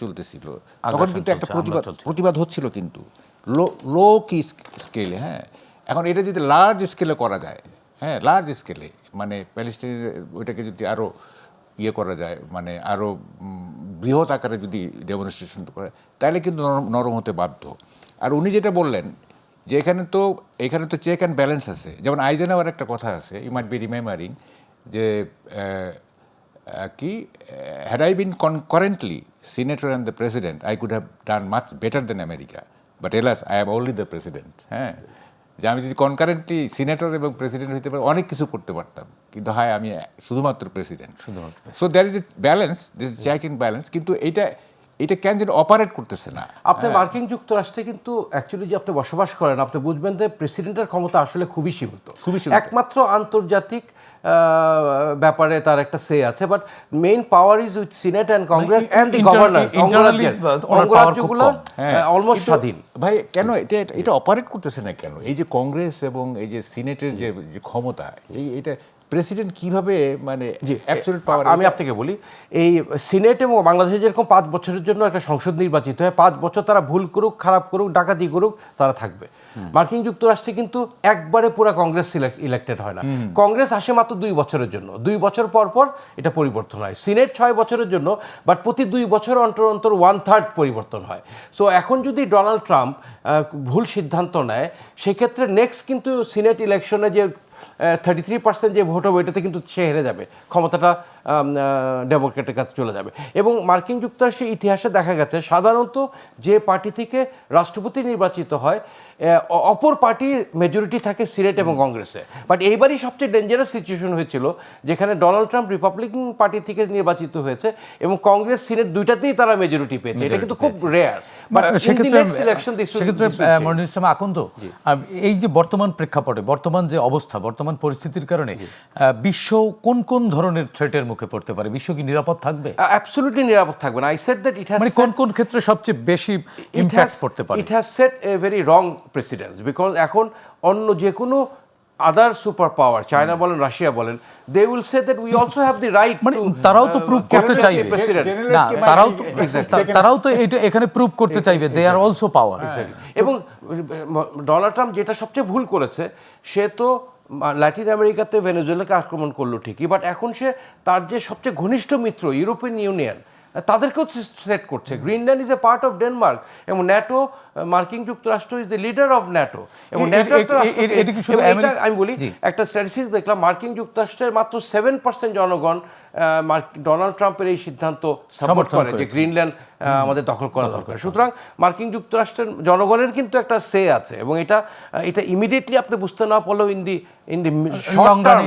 চলতেছিল তখন কিন্তু একটা প্রতিবাদ হচ্ছিল, কিন্তু লো কি স্কেলে, হ্যাঁ। এখন এটা যদি লার্জ স্কেলে করা যায়, হ্যাঁ, লার্জ স্কেলে, মানে প্যালেস্টিনের ওইটাকে যদি আরও করা যায়, মানে আরও বৃহৎ আকারে যদি ডেমনস্ট্রেশন করে, তাহলে কিন্তু নরম হতে বাধ্য। আর উনি যেটা বললেন যে এখানে তো চেক অ্যান্ড ব্যালেন্স আছে, যেমন আইজেনহাওয়ার একটা কথা আছে, ইউ মাইট বি রিমেম্বারিং, যে কি had I been concurrently senator and the president I could have done much better then America, but alas I am only the president. হ্যাঁ, যে আমি যদি কনকারেন্টলি সিনেটর এবং প্রেসিডেন্ট হইতে পারি অনেক কিছু করতে পারতাম, কিন্তু হ্যাঁ আমি শুধুমাত্র president. So there is a balance, this is check in balance, কিন্তু এটা কেন যেন অপারেট করতেছে না। আপনি মার্কিন যুক্তরাষ্ট্রে কিন্তু অ্যাকচুয়ালি যে আপনি বসবাস করেন, আপনি বুঝবেন যে প্রেসিডেন্টের ক্ষমতা আসলে খুবই সীমিত। একমাত্র আন্তর্জাতিক ব্যাপারে তার একটা সে আছে, but main power is with Senate and Congress and the governor. অঙ্গরাজ্যগুলো অলমোস্ট স্বাধীন। ভাই কেন এটা অপারেট করতেছে না কেন? এই যে কংগ্রেস এবং এই যে সিনেটের যে ক্ষমতা, এটা প্রেসিডেন্ট কিভাবে মানে অ্যাবসলিউট পাওয়ার। আমি আপনাকে বলি, এই সিনেট এবং বাংলাদেশে যেরকম 5 বছরের জন্য একটা সংসদ নির্বাচিত হয়, 5 বছর তারা ভুল করুক, খারাপ করুক, ডাকাতি করুক, তারা থাকবে। মার্কিন যুক্তরাষ্ট্রে কিন্তু একবারে পুরো কংগ্রেস ইলেক্টেড হয় না, কংগ্রেস আসে মাত্র 2 বছরের জন্য, 2 বছর পর পর এটা পরিবর্তন হয়। সিনেট 6 বছরের জন্য, বাট প্রতি 2 বছর অন্তর অন্তর 1/3 পরিবর্তন হয়। সো এখন যদি ডোনাল্ড ট্রাম্প ভুল সিদ্ধান্ত নেয়, সেক্ষেত্রে নেক্সট কিন্তু সিনেট ইলেকশনে যে 33% যে ভোট হবে, এটাতে কিন্তু সে হেরে যাবে, ক্ষমতাটা ডেমোক্রেটের কাছে চলে যাবে। এবং মার্কিন যুক্তরাষ্ট্রের ইতিহাসে দেখা গেছে সাধারণত যে পার্টি থেকে রাষ্ট্রপতি নির্বাচিত হয়, অপর পার্টি মেজরিটি থাকে সিনেট এবং কংগ্রেসে। বাট এইবারই সবচেয়ে ডেঞ্জারাস সিচুয়েশন হয়েছিল, যেখানে ডোনাল্ড ট্রাম্প রিপাবলিকান পার্টি থেকে নির্বাচিত হয়েছে এবং কংগ্রেস সিনেট দুইটাতেই তারা মেজরিটি পেয়েছে। এটা কিন্তু খুব রেয়ার। বাট সেক্ষেত্রে মনিরুল ইসলাম আকন্দ, এই যে বর্তমান প্রেক্ষাপটে, বর্তমান যে অবস্থা, বর্তমান পরিস্থিতির কারণে বিশ্ব কোন কোন ধরনের থ্রেটের মুখে পড়তে পারে? বিশ্ব কি নিরাপদ থাকবে? অ্যাবসলিউটলি নিরাপদ থাকবে না। I said that it has, মানে কোন কোন ক্ষেত্রে সবচেয়ে বেশি ইমপ্যাক্ট করতে পারে? It has set a very wrong precedence, because এখন অন্য যে কোনো আদার সুপার পাওয়ার, চায়না বলেন, রাশিয়া বলেন, they will say that we also have the right, মানে তারাও তো প্রুভ করতে চাইবে, না তারাও তো এটা এখানে প্রুভ করতে চাইবে দে আর অলসো পাওয়ার। এবং ডোনাল্ড ট্রাম্প যেটা সবচেয়ে ভুল করেছে, সে তো ল্যাটিন আমেরিকাতে ভেনেজুয়েলাকে আক্রমণ করলো ঠিকই, বাট এখন সে তার যে সবচেয়ে ঘনিষ্ঠ মিত্র ইউরোপিয়ান ইউনিয়ন, তাদেরকেও থ্রেট করছে। Greenland is a part of Denmark, এবং ন্যাটো, মার্কিন যুক্তরাষ্ট্র is the leader of NATO, এবং আমি বলি একটা স্ট্যাটিস্টিক্স দেখলাম, মার্কিন যুক্তরাষ্ট্রের মাত্র 7% জনগণ ডোনাল্ড ট্রাম্পের এই সিদ্ধান্ত সাপোর্ট করে যে গ্রিনল্যান্ড আমাদের দখল করা দরকার। সুতরাং মার্কিন যুক্তরাষ্ট্রের জনগণের কিন্তু একটা সে আছে, এবং এটা ইমিডিয়েটলি আপনি বুঝতে না পারলেও in the short term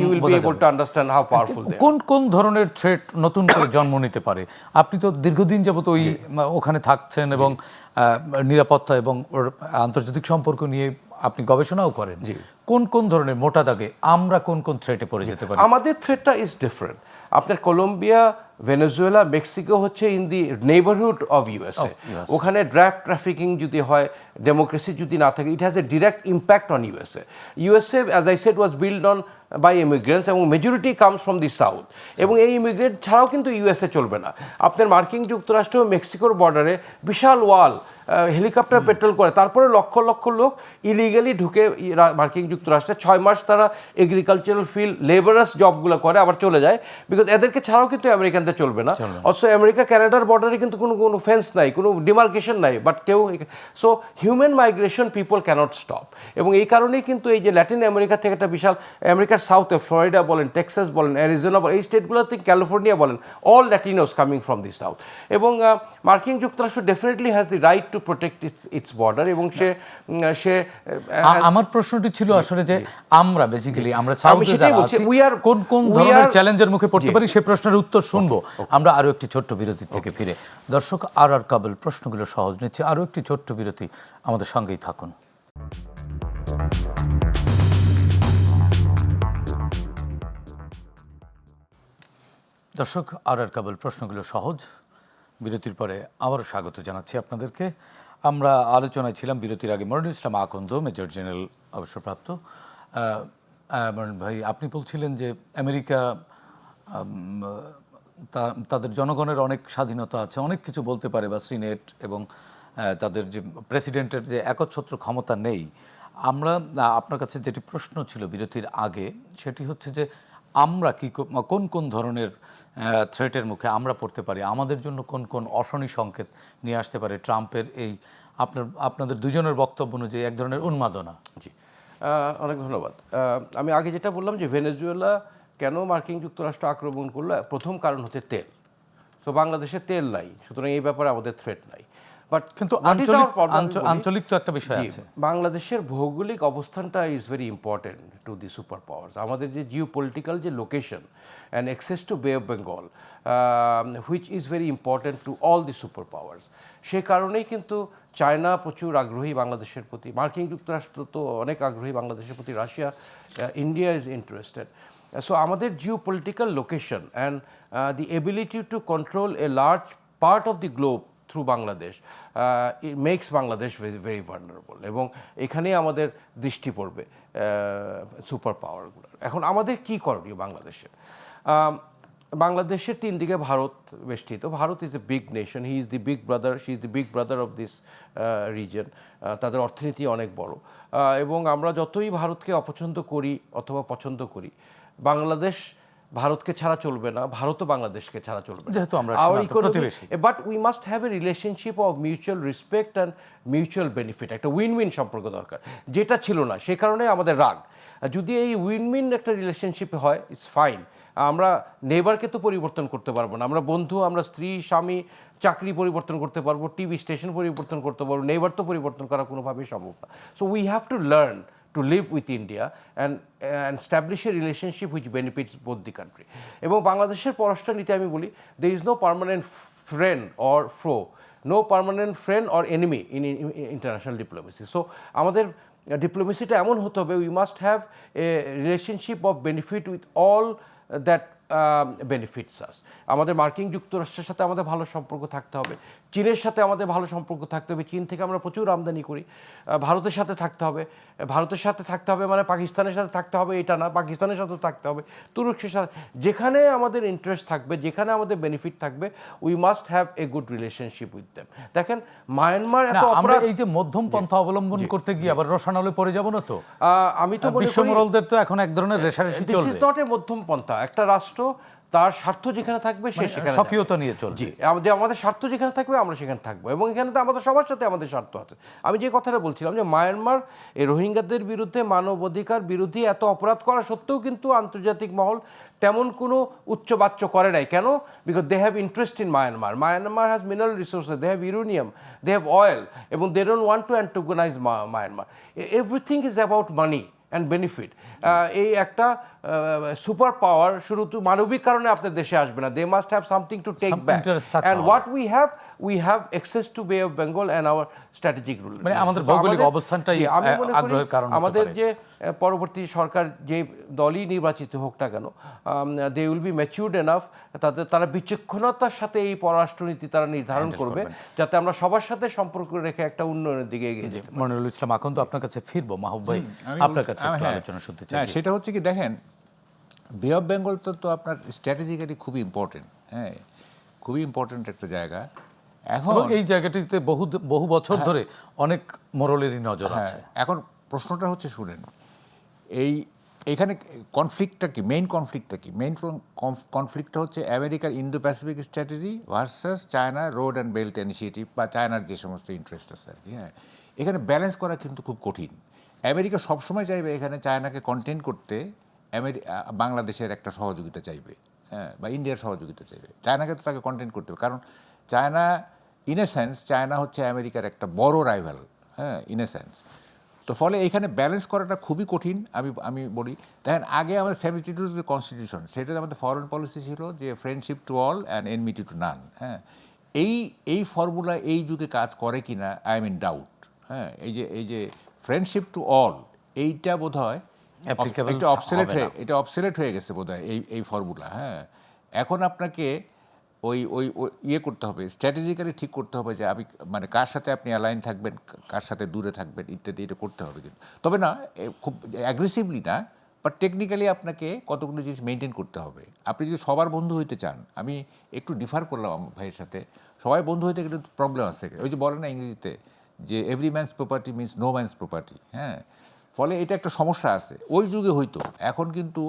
you will be able to understand how powerful they are. কোন কোন ধরনের থ্রেট নতুন করে জন্ম নিতে পারে? আপনি তো দীর্ঘদিন যাবত ওখানে থাকছেন এবং নিরাপত্তা এবং আন্তর্জাতিক সম্পর্ক নিয়ে আপনি গবেষণাও করেন। কোন কোন ধরনের মোটা দাগে আমরা কোন কোন থ্রেটে পড়ে যেতে পারি? আমাদের থ্রেটটা ইজ ডিফারেন্ট। আপনার কলম্বিয়া, ভেনেজুয়েলা, মেক্সিকো হচ্ছে in the neighbourhood of USA. ওখানে ড্রাগ ট্রাফিকিং যদি হয়, ডেমোক্রেসি যদি না থাকে, it has a direct impact on USA. USA, as I said, was build on by immigrants, এবং majority comes from the south, এবং এই ইমিগ্রেন্ট ছাড়াও কিন্তু ইউএসএ চলবে না। আপনার মার্কিন যুক্তরাষ্ট্র ও মেক্সিকোর বর্ডারে বিশাল ওয়াল, হেলিকপ্টার পেট্রোল করে, তারপরে লক্ষ লক্ষ লোক ইলিগালি ঢুকে মার্কিন যুক্তরাষ্ট্রে 6 মাস তারা এগ্রিকালচারাল ফিল্ড লেবারাস জবগুলো করে আবার চলে যায়, বিকজ এদেরকে ছাড়াও কিন্তু আমেরিকানদের চলবে না। অবশ্য আমেরিকা কানাডার বর্ডারে কিন্তু কোনো ফেন্স নাই, কোনো ডিমার্কেশন নাই, বাট কেউ, so human migration people can't stop. এবং এই কারণেই কিন্তু এই যে ল্যাটিন আমেরিকা থেকে একটা বিশাল, আমেরিকার সাউথে ফ্লোরিডা বলেন, টেক্সাস বলেন, অ্যারিজোনা বলেন, এই স্টেটগুলোতে ক্যালিফোর্নিয়া বলেন, all Latinos coming from the south. এবং মার্কিন যুক্তরাষ্ট্র definitely has the right to protect its border. এবং সে আমার প্রশ্নটি ছিল আসলে যে আমরা বেসিক্যালি আমরা আমি সেটাই বলছি, কোন কোন ধরনের চ্যালেঞ্জের মুখে পড়তে পারি সেই প্রশ্নের উত্তর শুনবো আমরা আরো একটি ছোট্ট বিরতি থেকে ফিরে। দর্শক, আর কাবল প্রশ্নগুলো সহজ নিচ্ছে, আরো একটি ছোট্ট বিরতি, আমাদের সঙ্গেই থাকুন। দর্শক, আর কাবল প্রশ্নগুলো সহজ বিরতির পরে আবারও স্বাগত জানাচ্ছি আপনাদেরকে। আমরা আলোচনায় ছিলাম বিরতির আগে মনিরুল ইসলাম আকন্দ, মেজর জেনারেল অবসরপ্রাপ্ত। মনির ভাই, আপনি বলছিলেন যে আমেরিকা তাদের জনগণের অনেক স্বাধীনতা আছে, অনেক কিছু বলতে পারে, বা সিনেট এবং তাদের যে প্রেসিডেন্টের যে একচ্ছত্র ক্ষমতা নেই। আমরা আপনার কাছে যেটি প্রশ্ন ছিল বিরতির আগে সেটি হচ্ছে যে আমরা কোন কোন ধরনের থ্রেটের মুখে আমরা পড়তে পারি, আমাদের জন্য কোন কোন অশনি সংকেত নিয়ে আসতে পারে ট্রাম্পের এই আপনাদের দুজনের বক্তব্য অনুযায়ী এক ধরনের উন্মাদনা। জি, অনেক ধন্যবাদ। আমি আগে যেটা বললাম যে ভেনেজুয়েলা কেন মার্কিন যুক্তরাষ্ট্র আক্রমণ করলো, প্রথম কারণ হচ্ছে তেল। তো বাংলাদেশে তেল নাই, সুতরাং এই ব্যাপারে আমাদের থ্রেট নাই। বাট কিন্তু আঞ্চলিক তো একটা বিষয় আছে। বাংলাদেশের ভৌগোলিক অবস্থানটা is very important to the super powers. আমাদের যে জিও পলিটিক্যাল যে location and access to bay of Bengal, which is very important to all the super powers. সে কারণেই কিন্তু চায়না প্রচুর আগ্রহী বাংলাদেশের প্রতি, মার্কিন যুক্তরাষ্ট্র তো অনেক আগ্রহী বাংলাদেশের প্রতি, Russia, India is interested. So আমাদের geo political location and the ability to control a large part of the globe through Bangladesh, it makes Bangladesh very very vulnerable. এবং এখানেই আমাদের দৃষ্টি পড়বে সুপার পাওয়ারগুলোর। এখন আমাদের কি করণীয় বাংলাদেশের? বাংলাদেশের 3 দিকে ভারত বেষ্টিত। Bharat is a big nation, he is the big brother, she is the big brother of this reason. তাদের অর্থনীতি অনেক বড়। এবং আমরা যতই ভারতকে অপছন্দ করি অথবা পছন্দ করি, বাংলাদেশ ভারতকে ছাড়া চলবে না, ভারতও বাংলাদেশকে ছাড়া চলবে না, যেহেতু আমরা প্রতিবেশী। But we must have a relationship of mutual respect and mutual benefit. একটা উইন উইন সম্পর্ক দরকার, যেটা ছিল না, সে কারণে আমাদের রাগ। যদি এই উইন উইন একটা রিলেশনশিপ হয়, ইটস ফাইন। আমরা নেবারকে তো পরিবর্তন করতে পারবো না, আমরা বন্ধু, আমরা স্ত্রী, স্বামী, চাকরি পরিবর্তন করতে পারবো, টিভি স্টেশন পরিবর্তন করতে পারবো, নেবার তো পরিবর্তন করা কোনোভাবেই সম্ভব না। So we have to learn to live with India and establish a relationship which benefits both the country. এবং বাংলাদেশের পররাষ্ট্র নীতি আমি বলি, there is no permanent friend or foe, no permanent friend or enemy in international diplomacy. So আমাদের ডিপ্লোমেসিটা এমন হতে হবে, we must have a relationship of benefit with all that benefits us. আমাদের মার্কিন যুক্তরাষ্ট্রের সাথে আমাদের ভালো সম্পর্ক থাকতে হবে, চীনের সাথে আমাদের ভালো সম্পর্ক থাকতে হবে, চীন থেকে আমরা প্রচুর আমদানি করি। ভারতের সাথে থাকতে হবে, ভারতের সাথে থাকতে হবে মানে পাকিস্তানের সাথে থাকতে হবে এটা না, পাকিস্তানের সাথেও থাকতে হবে, তুরস্কের সাথে, যেখানে আমাদের ইন্টারেস্ট থাকবে, যেখানে আমাদের বেনিফিট থাকবে, we must have a good relationship with them. দেখেন মায়ানমার এত আমরা এই যে মধ্যম পন্থা অবলম্বন করতে গিয়ে আবার রসানলে পড়ে যাব না তো? আমি তো বলি বিশ্বমোড়লদের তো এখন এক ধরনের রেশারেশি চলবে। দিস ইজ নট এ মধ্যম পন্থা। একটা রাষ্ট্র তার স্বার্থ যেখানে থাকবে সে সেখানে সক্রিয়তা নিয়ে চলবে। জি, আমাদের স্বার্থ যেখানে থাকবে আমরা সেখানে থাকবো, এবং এখানে তো আমাদের সবার সাথে আমাদের স্বার্থ আছে। আমি যে কথাটা বলছিলাম যে মায়ানমার এই রোহিঙ্গাদের বিরুদ্ধে মানবাধিকার বিরোধী এত অপরাধ করা সত্ত্বেও কিন্তু আন্তর্জাতিক মহল তেমন কোনো উচ্চবাচ্য করে নাই। কেন? Because they have interest in Myanmar. Myanmar has mineral resources, they have uranium, they have oil, এবং they don't want to antagonize Myanmar. Everything is about money and benefit. এই একটা সুপার পাওয়ার শুধু মানবিক কারণে আপনার দেশে আসবে না, they must have something to take back, and what we have access to bay of Bengal and our strategic rule. মানে আমাদের ভৌগোলিক অবস্থানটাই আগ্রহের কারণ। আমাদের যে পরবর্তী সরকার যে দলই নির্বাচিত হোক না কেন, they will be matured enough, তারা বিচক্ষণতার সাথে এই পররাষ্ট্রনীতি তারা নির্ধারণ করবে, যাতে আমরা সবার সাথে সম্পর্ক রেখে একটা উন্নয়নের দিকে এগিয়ে যাই। মনিরুল ইসলাম আকন্দ, আপনার কাছে ফিরবো। মাহবুব ভাই, আপনার কাছে আলোচনা শুনতে চাই। সেটা হচ্ছে কি, দেখেন বে অফ বেঙ্গল তো আপনার স্ট্র্যাটেজিক্যালি খুবই ইম্পর্টেন্ট, হ্যাঁ, খুবই ইম্পর্টেন্ট একটা জায়গা। এখন এবং এই জায়গাটিতে বহু বছর ধরে অনেক মোড়লেরই নজর হ্যাঁ, আছে। এখন প্রশ্নটা হচ্ছে শুনেন, এইখানে কনফ্লিক্টটা কি, মেইন কনফ্লিক্টটা কি? মেইন কনফ্লিক্টটা হচ্ছে আমেরিকার Indo Pacific strategy versus China road and belt initiative বা চায়নার যে সমস্ত ইন্টারেস্ট আছে আর কি। হ্যাঁ, এখানে ব্যালেন্স করা কিন্তু খুব কঠিন। আমেরিকা সবসময় চাইবে এখানে চায়নাকে কন্টেন করতে বাংলাদেশের একটা সহযোগিতা চাইবে, হ্যাঁ, বা ইন্ডিয়ার সহযোগিতা চাইবে। চায়নাকে তো তাকে কন্টেন করতে হবে, কারণ China in a sense China হচ্ছে আমেরিকার একটা বড় রাইভাল, হ্যাঁ, ইন এ সেন্স। তো ফলে এখানে ব্যালেন্স করাটা খুবই কঠিন। আমি বলি, দেখেন আগে আমাদের 72 যে কনস্টিটিউশন, সেটাতে আমাদের ফরেন পলিসি ছিল যে friendship to all and enmity two নান। হ্যাঁ, এই ফর্মুলা এই যুগে কাজ করে কি না আই এম ইন ডাউট। হ্যাঁ, এই যে ফ্রেন্ডশিপ টু অল, এইটা বোধ হয় Applicable এটা অবসেলেট হয়ে গেছে বোধ হয় এই ফর্মুলা। হ্যাঁ, এখন আপনাকে ওই ওই ওই ইয়ে করতে হবে, স্ট্র্যাটেজিক্যালি ঠিক করতে হবে যে আমি মানে কার সাথে আপনি অ্যালাইন থাকবেন, কার সাথে দূরে থাকবেন ইত্যাদি, এটা করতে হবে কিন্তু। তবে না খুব অ্যাগ্রেসিভলি না, বাট টেকনিক্যালি আপনাকে কতগুলো জিনিস মেনটেন করতে হবে। আপনি যদি সবার বন্ধু হইতে চান, আমি একটু ডিফার করলাম আমার ভাইয়ের সাথে, সবাই বন্ধু হইতে গেলে প্রবলেম আছে। ওই যে বলে না ইংরেজিতে যে every man's property means no man's property. হ্যাঁ, ফলে এটা একটা সমস্যা আছে। ওই যুগে হইতো, এখন কিন্তু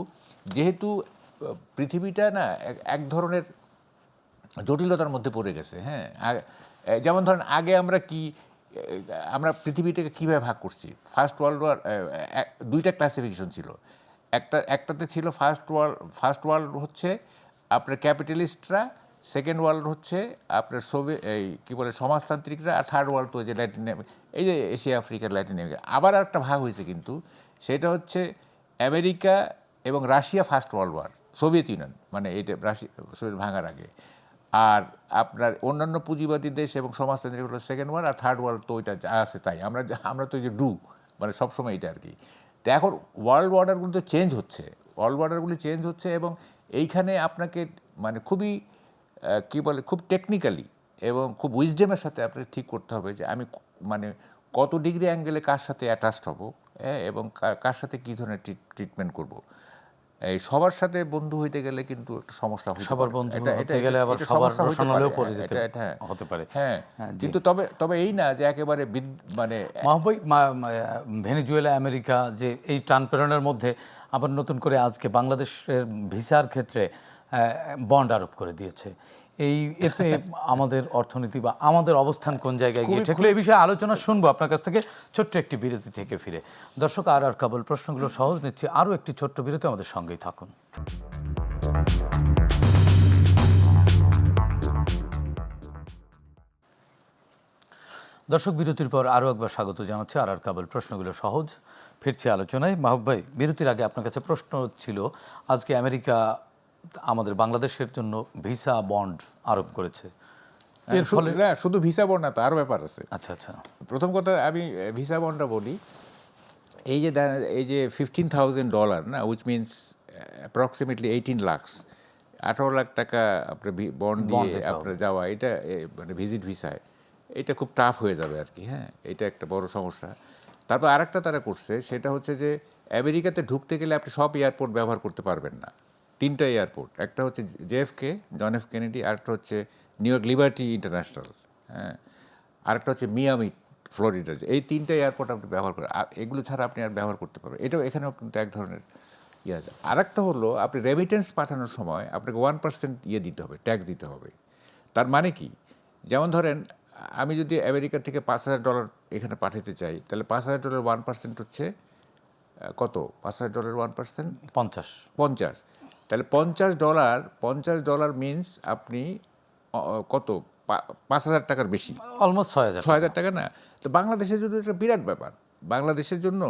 যেহেতু পৃথিবীটা না এক ধরনের জটিলতার মধ্যে পড়ে গেছে। হ্যাঁ, যেমন ধরেন আগে আমরা পৃথিবীটাকে কীভাবে ভাগ করছি, ফার্স্ট ওয়ার্ল্ড ওয়ার দুইটা ক্লাসিফিকেশন ছিল। একটাতে ছিল ফার্স্ট ওয়ার্ল্ড হচ্ছে আপনার ক্যাপিটালিস্টরা, সেকেন্ড ওয়ার্ল্ড হচ্ছে আপনার কী বলে সমাজতান্ত্রিকরা, আর থার্ড ওয়ার্ল্ড তো যে এই যে এশিয়া আফ্রিকা ল্যাটিন আমেরিকা। আবার একটা ভাগ হয়েছে কিন্তু, সেটা হচ্ছে আমেরিকা এবং Russia first world war, Soviet Union মানে এটা সোভিয়েত ভাঙার আগে। আর আপনার অন্যান্য পুঁজিবাদী দেশ এবং সমাজতান্ত্রিক হলো সেকেন্ড ওয়ার্ল্ড, আর থার্ড ওয়ার্ল্ড তো ওইটা যা আছে তাই। আমরা তো এই যে মানে সবসময় এটা আর কি। তো এখন ওয়ার্ল্ড অর্ডারগুলো তো চেঞ্জ হচ্ছে, এবং এইখানে আপনাকে মানে খুবই কী বলে, খুব টেকনিক্যালি এবং খুব উইজডেমের সাথে আপনাকে ঠিক করতে হবে যে আমি মানে কত ডিগ্রি অ্যাঙ্গেলে কার সাথে অ্যাটাচড হব, এবং কার সাথে কী ধরনের ট্রিটমেন্ট করব। এই সবার সাথে বন্ধু হইতে গেলে কিন্তু একটা সমস্যা হতে পারে। সবার বন্ধু হতে গেলে আবার সবার রোশনালেও পড়ে যেতে হতে পারে। হ্যাঁ, কিন্তু তবে এই না যে একেবারে মানে মাহবুব ভাই, ভেনেজুয়েলা আমেরিকা যে এই টানপ্রেরণের মধ্যে আবার নতুন করে আজকে বাংলাদেশের ভিসার ক্ষেত্রে বন্ড আরোপ করে দিয়েছে। এতে আমাদের অর্থনীতি বা আমাদের অবস্থান কোন জায়গায় গিয়ে ঠেকলো, এই বিষয়ে আলোচনা শুনবো আপনার কাছ থেকে ছোট্ট একটি বিরতি থেকে ফিরে। দর্শক, আর কাবল প্রশ্নগুলো সহজ নিচ্ছি, আরও একটি ছোট্ট বিরতি, আমাদের সঙ্গেই থাকুন। দর্শক, বিরতির পর আরও একবার স্বাগত জানাচ্ছি আর কাবল প্রশ্নগুলো সহজ, ফিরছে আলোচনায়। মাহবুব ভাই, বিরতির আগে আপনার কাছে প্রশ্ন ছিল, আজকে আমেরিকা আমাদের বাংলাদেশের জন্য ভিসা বন্ড আরোপ করেছে, এর ফলে শুধু ভিসা বন্ড না, তো আরও ব্যাপার আছে। আচ্ছা, প্রথম কথা আমি ভিসা বন্ডটা বলি। এই যে $15,000 না, which means approximately 18 lakh, 18 lakh টাকা আপনার বন্ড দিয়ে আপনার যাওয়া, এটা মানে ভিজিট ভিসায় এটা খুব টাফ হয়ে যাবে আর কি। হ্যাঁ, এটা একটা বড় সমস্যা। তারপর আরেকটা তারা করছে, সেটা হচ্ছে যে আমেরিকাতে ঢুকতে গেলে আপনি সব এয়ারপোর্ট ব্যবহার করতে পারবেন না। 3টা এয়ারপোর্ট, একটা হচ্ছে JFK, জন এফ কেনেডি, আরেকটা হচ্ছে নিউ ইয়র্ক লিবার্টি ইন্টারন্যাশনাল, হ্যাঁ, আরেকটা হচ্ছে মিয়ামি ফ্লোরিডা। এই 3টা এয়ারপোর্ট আপনি ব্যবহার করেন, এগুলো ছাড়া আপনি আর ব্যবহার করতে পারবেন। এটাও এখানেও কিন্তু এক ধরনের ইয়ে আছে। আরেকটা হলো আপনি রেমিটেন্স পাঠানোর সময় আপনাকে 1% দিতে হবে, ট্যাক্স দিতে হবে। তার মানে কি, যেমন ধরেন আমি যদি আমেরিকা থেকে $5,000 এখানে পাঠাতে চাই, তাহলে $5,000 1% হচ্ছে কত? $5,000 1% 50। তাহলে $50 মিনস আপনি কত, 5,000 টাকার বেশি, অলমোস্ট 6,000 টাকা না? তো বাংলাদেশের জন্য এটা বিরাট ব্যাপার। বাংলাদেশের জন্য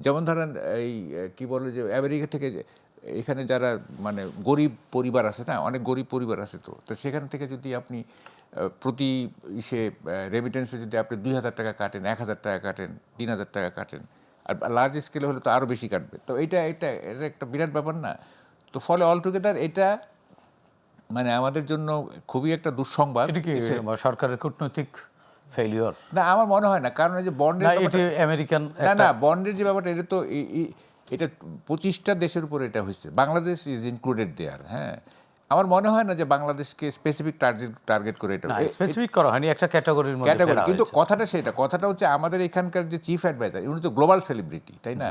যেমন ধরেন এই কি বলে যে আমেরিকা থেকে এখানে যারা মানে গরিব পরিবার আছে না, অনেক গরিব পরিবার আছে, তো সেখান থেকে যদি আপনি প্রতি রেমিটেন্সে যদি আপনি 2,000 টাকা কাটেন, 1,000 টাকা কাটেন, 3,000 টাকা কাটেন, আর লার্জ স্কেলে হলে তো আরও বেশি কাটবে। তো এটা একটা বিরাট ব্যাপার না? তো ফলে অলটুগেদার এটা মানে আমাদের জন্য খুবই একটা দুঃসংবাদ। এটা কি সরকারের কূটনৈতিক ফেলিওর? না, আমার মনে হয় না, কারণ এই যে বন্ডের আমেরিকান না বন্ডের যে ব্যাপারটা, এটা তো এটা 25টা দেশের উপরে এটা হয়েছে, বাংলাদেশ ইজ ইনক্লুডেড দেয়ার। হ্যাঁ, আমার মনে হয় না যে বাংলাদেশকে স্পেসিফিক টার্গেট করে এটা না স্পেসিফিক করা হয়নি, একটা ক্যাটাগরির মধ্যে ক্যাটাগরি, ফেলা কিন্তু হয়েছে। কথাটা হচ্ছে আমাদের এখানকার যে চিফ অ্যাডভাইজার উনি তো গ্লোবাল সেলিব্রিটি, তাই না?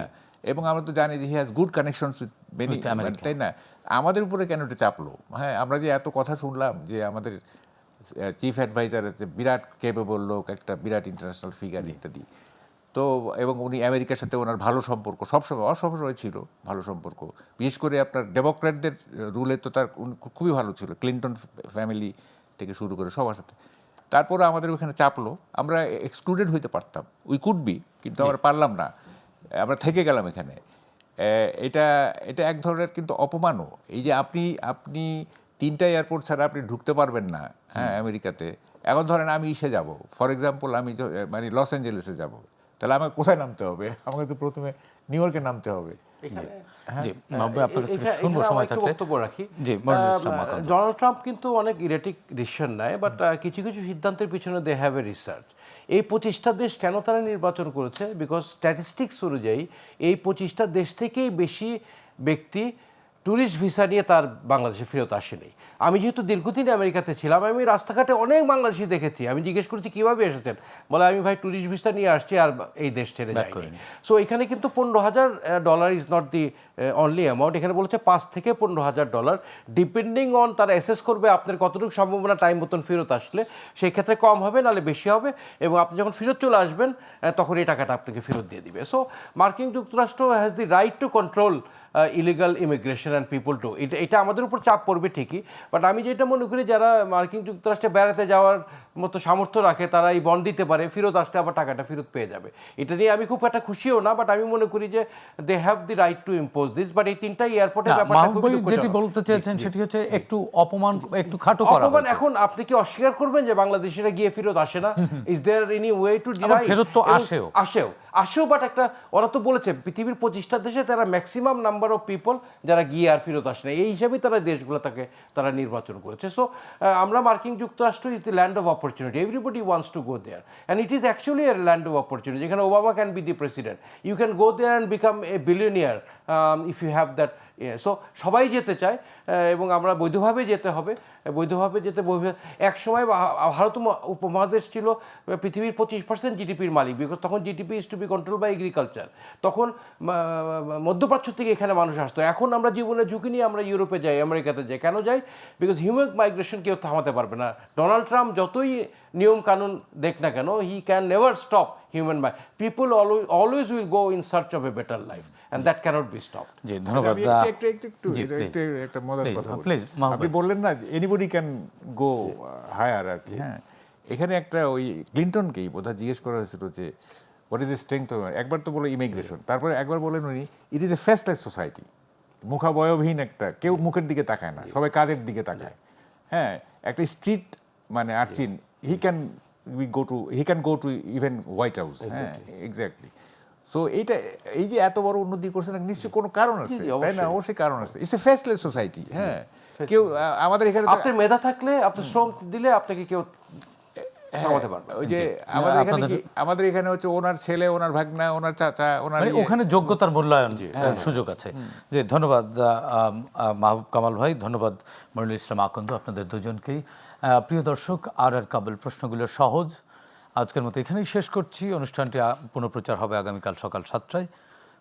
এবং আমরা তো জানি যে he has good connections with many, তাই না? আমাদের উপরে কেন এটা চাপলো? হ্যাঁ, আমরা যে এত কথা শুনলাম যে আমাদের চিফ অ্যাডভাইজার আছে, বিরাট কেপেবল লোক, একটা বিরাট ইন্টারন্যাশনাল ফিগার ইত্যাদি। তো এবং উনি আমেরিকার সাথে ওনার ভালো সম্পর্ক সবসময় ছিল ভালো সম্পর্ক, বিশেষ করে আপনার ডেমোক্র্যাটদের রুলে তো তার খুবই ভালো ছিল, ক্লিন্টন ফ্যামিলি থেকে শুরু করে সবার সাথে। তারপরে আমাদের ওখানে চাপলো, আমরা এক্সক্লুডেড হইতে পারতাম, উই কুড বি, কিন্তু আমরা পারলাম না, আমরা থেকে গেলাম এখানে। এটা এটা এক ধরনের কিন্তু অপমানও, এই যে আপনি 3টা এয়ারপোর্ট ছাড়া আপনি ঢুকতে পারবেন না, হ্যাঁ, আমেরিকাতে। এখন ধরেন আমি যাব, ফর এক্সাম্পল আমি মানে লস অ্যাঞ্জেলেসে যাব, তাহলে আমাকে কোথায় নামতে হবে? আমাকে তো প্রথমে নিউ ইয়র্কে নামতে হবে। জি মাহবুব, আপনার কাছ থেকে শুনবো সময় থাকলে। বক্তব্য রাখি। জি, মনিরুল ইসলাম আকন্দ। ডোনাল্ড ট্রাম্প কিন্তু অনেক ইরেটিক ডিসিশন নেয়, বাট কিছু কিছু সিদ্ধান্তের পিছনে দে হ্যাভ এ রিসার্চ। এই 25টা দেশ কেন তারা নির্বাচন করেছে? বিকজ স্ট্যাটিস্টিক্স অনুযায়ী এই 25টা দেশ থেকেই বেশি ব্যক্তি ট্যুরিস্ট ভিসা নিয়ে তার বাংলাদেশে ফেরত আসেনি। আমি যেহেতু দীর্ঘদিন আমেরিকাতে ছিলাম, আমি রাস্তাঘাটে অনেক বাংলাদেশি দেখেছি। আমি জিজ্ঞেস করেছি কীভাবে এসেছেন, বলে আমি ভাই ট্যুরিস্ট ভিসা নিয়ে আসছি আর এই দেশ ছেড়ে যাইনি। সো এখানে কিন্তু $15,000 is not the only amount. এখানে বলেছে $5,000 থেকে $15,000, ডিপেন্ডিং অন তারা অ্যাসেস করবে আপনার কতটুকু সম্ভাবনা টাইম মতন ফেরত আসলে। সেই ক্ষেত্রে কম হবে, নাহলে বেশি হবে, এবং আপনি যখন ফেরত চলে আসবেন তখন এই টাকাটা আপনাকে ফেরত দিয়ে দিবে। সো মার্কিন যুক্তরাষ্ট্র has the right to control illegal immigration and people to. এটা আমাদের উপর চাপ পড়বে ঠিকই, বাট আমি যেটা মনে করি যারা মার্কিন যুক্তরাষ্ট্রে বেড়াতে যাওয়ার মতো সামর্থ্য রাখে তারা এই বন্ড দিতে পারে, ফেরত আসলে আবার টাকাটা ফেরত পেয়ে যাবে। এটা নিয়ে আমি খুব একটা খুশিও না, বাট আমি মনে করি যে they have the right to impose this. But এই 3টা এয়ারপোর্টের ব্যাপারটা মাহবুব খুবই ভাই যেটি দুঃখজনক। বলতে চেয়েছেন সেটি হচ্ছে একটু অপমান, একটু খাটো করা অপমান। হয়েছে। এখন আপনি কি অস্বীকার করবেন যে বাংলাদেশিরা গিয়ে ফেরত আসে না? Is there any way to আবার ডিনাই? ফেরত তো আসেও, বাট একটা ওরা তো বলেছে পৃথিবীর 25টা দেশে তারা ম্যাক্সিমাম নাম্বার অফ পিপল যারা গিয়ে আর ফেরত আসে না, এই হিসাবেই তারা দেশগুলো তারা নির্বাচন করেছে। সো আমরা মার্কিন যুক্তরাষ্ট্র is the land of opportunity, everybody wants to go there, and it is actually a land of opportunity. যেখানে Obama can be the president, you can go there and become a billionaire if you have that. So সবাই যেতে চায়, এবং আমরা বৈধভাবে যেতে হবে, বৈধভাবে যেতে এক সময় ভারত উপমহাদেশ ছিল পৃথিবীর 25% জিডিপির মালিক, বিকজ তখন GDP is to be control by agriculture. তখন মধ্যপ্রাচ্য থেকে এখানে মানুষ আসতো। এখন আমরা জীবনের ঝুঁকি নিয়ে আমরা ইউরোপে যাই, আমেরিকাতে যাই। কেন যাই? বিকজ হিউম্যান মাইগ্রেশন কেউ থামাতে পারবে না। ডোনাল্ড ট্রাম্প যতই নিয়ম কানুন দেখ না কেন, he can never stop human people always will go in search of a better life, and that cannot be stopped. জি ধন্যবাদ। আমি একটা মজার কথা বলি। প্লিজ আপনি বললেন না এনিবডি ক্যান গো হায়ার আর কি। হ্যাঁ, এখানে একটা ওই ক্লিন্টনকেই বোধহয় জিজ্ঞেস করা হয়েছিল যে what is the strength of, একবার তো বলো ইমিগ্রেশন, তারপরে একবার বলেন উনি it is a faceless society, মুখাবয়বহীন একটা, কেউ মুখের দিকে তাকায় না, সবাই কাজের দিকে তাকায়। হ্যাঁ, একটা স্ট্রিট মানে urchin he can go to even white house. হ্যাঁ, এক্স্যাক্টলি। সো এই যে এত বড় উন্নতি করছে না, নিশ্চয়ই কোনো কারণ আছে, তাই না? অবশ্যই কারণ আছে। It's a faceless society. হ্যাঁ, কেউ আমাদের এখানে আপনার মেধা থাকলে, আপনার শ্রম দিলে আপনাকে কেউ থামাতে পারবে। ওই যে আমাদের এখানে হচ্ছে ওনার ছেলে, ওনার ভাগনা, ওনার চাচা, ওনার ওখানে যোগ্যতার মূল্যায়ন সুযোগ আছে। যে ধন্যবাদ মাহবুব কামাল ভাই, ধন্যবাদ মনিরুল ইসলাম আকন্দ, আপনাদের দুজনকেই। প্রিয় দর্শক, আর কাবল প্রশ্নগুলো সহজ। আজকের মতো এখানেই শেষ করছি। অনুষ্ঠানটি পুনঃপ্রচার হবে আগামীকাল সকাল 7টায়।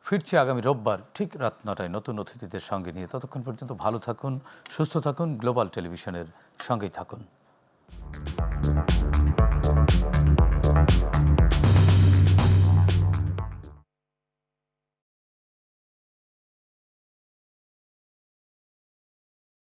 ফিরছি আগামী রোববার ঠিক রাত 9টায় নতুন অতিথিদের সঙ্গে নিয়ে। ততক্ষণ পর্যন্ত ভালো থাকুন, সুস্থ থাকুন, গ্লোবাল টেলিভিশনের সঙ্গেই থাকুন।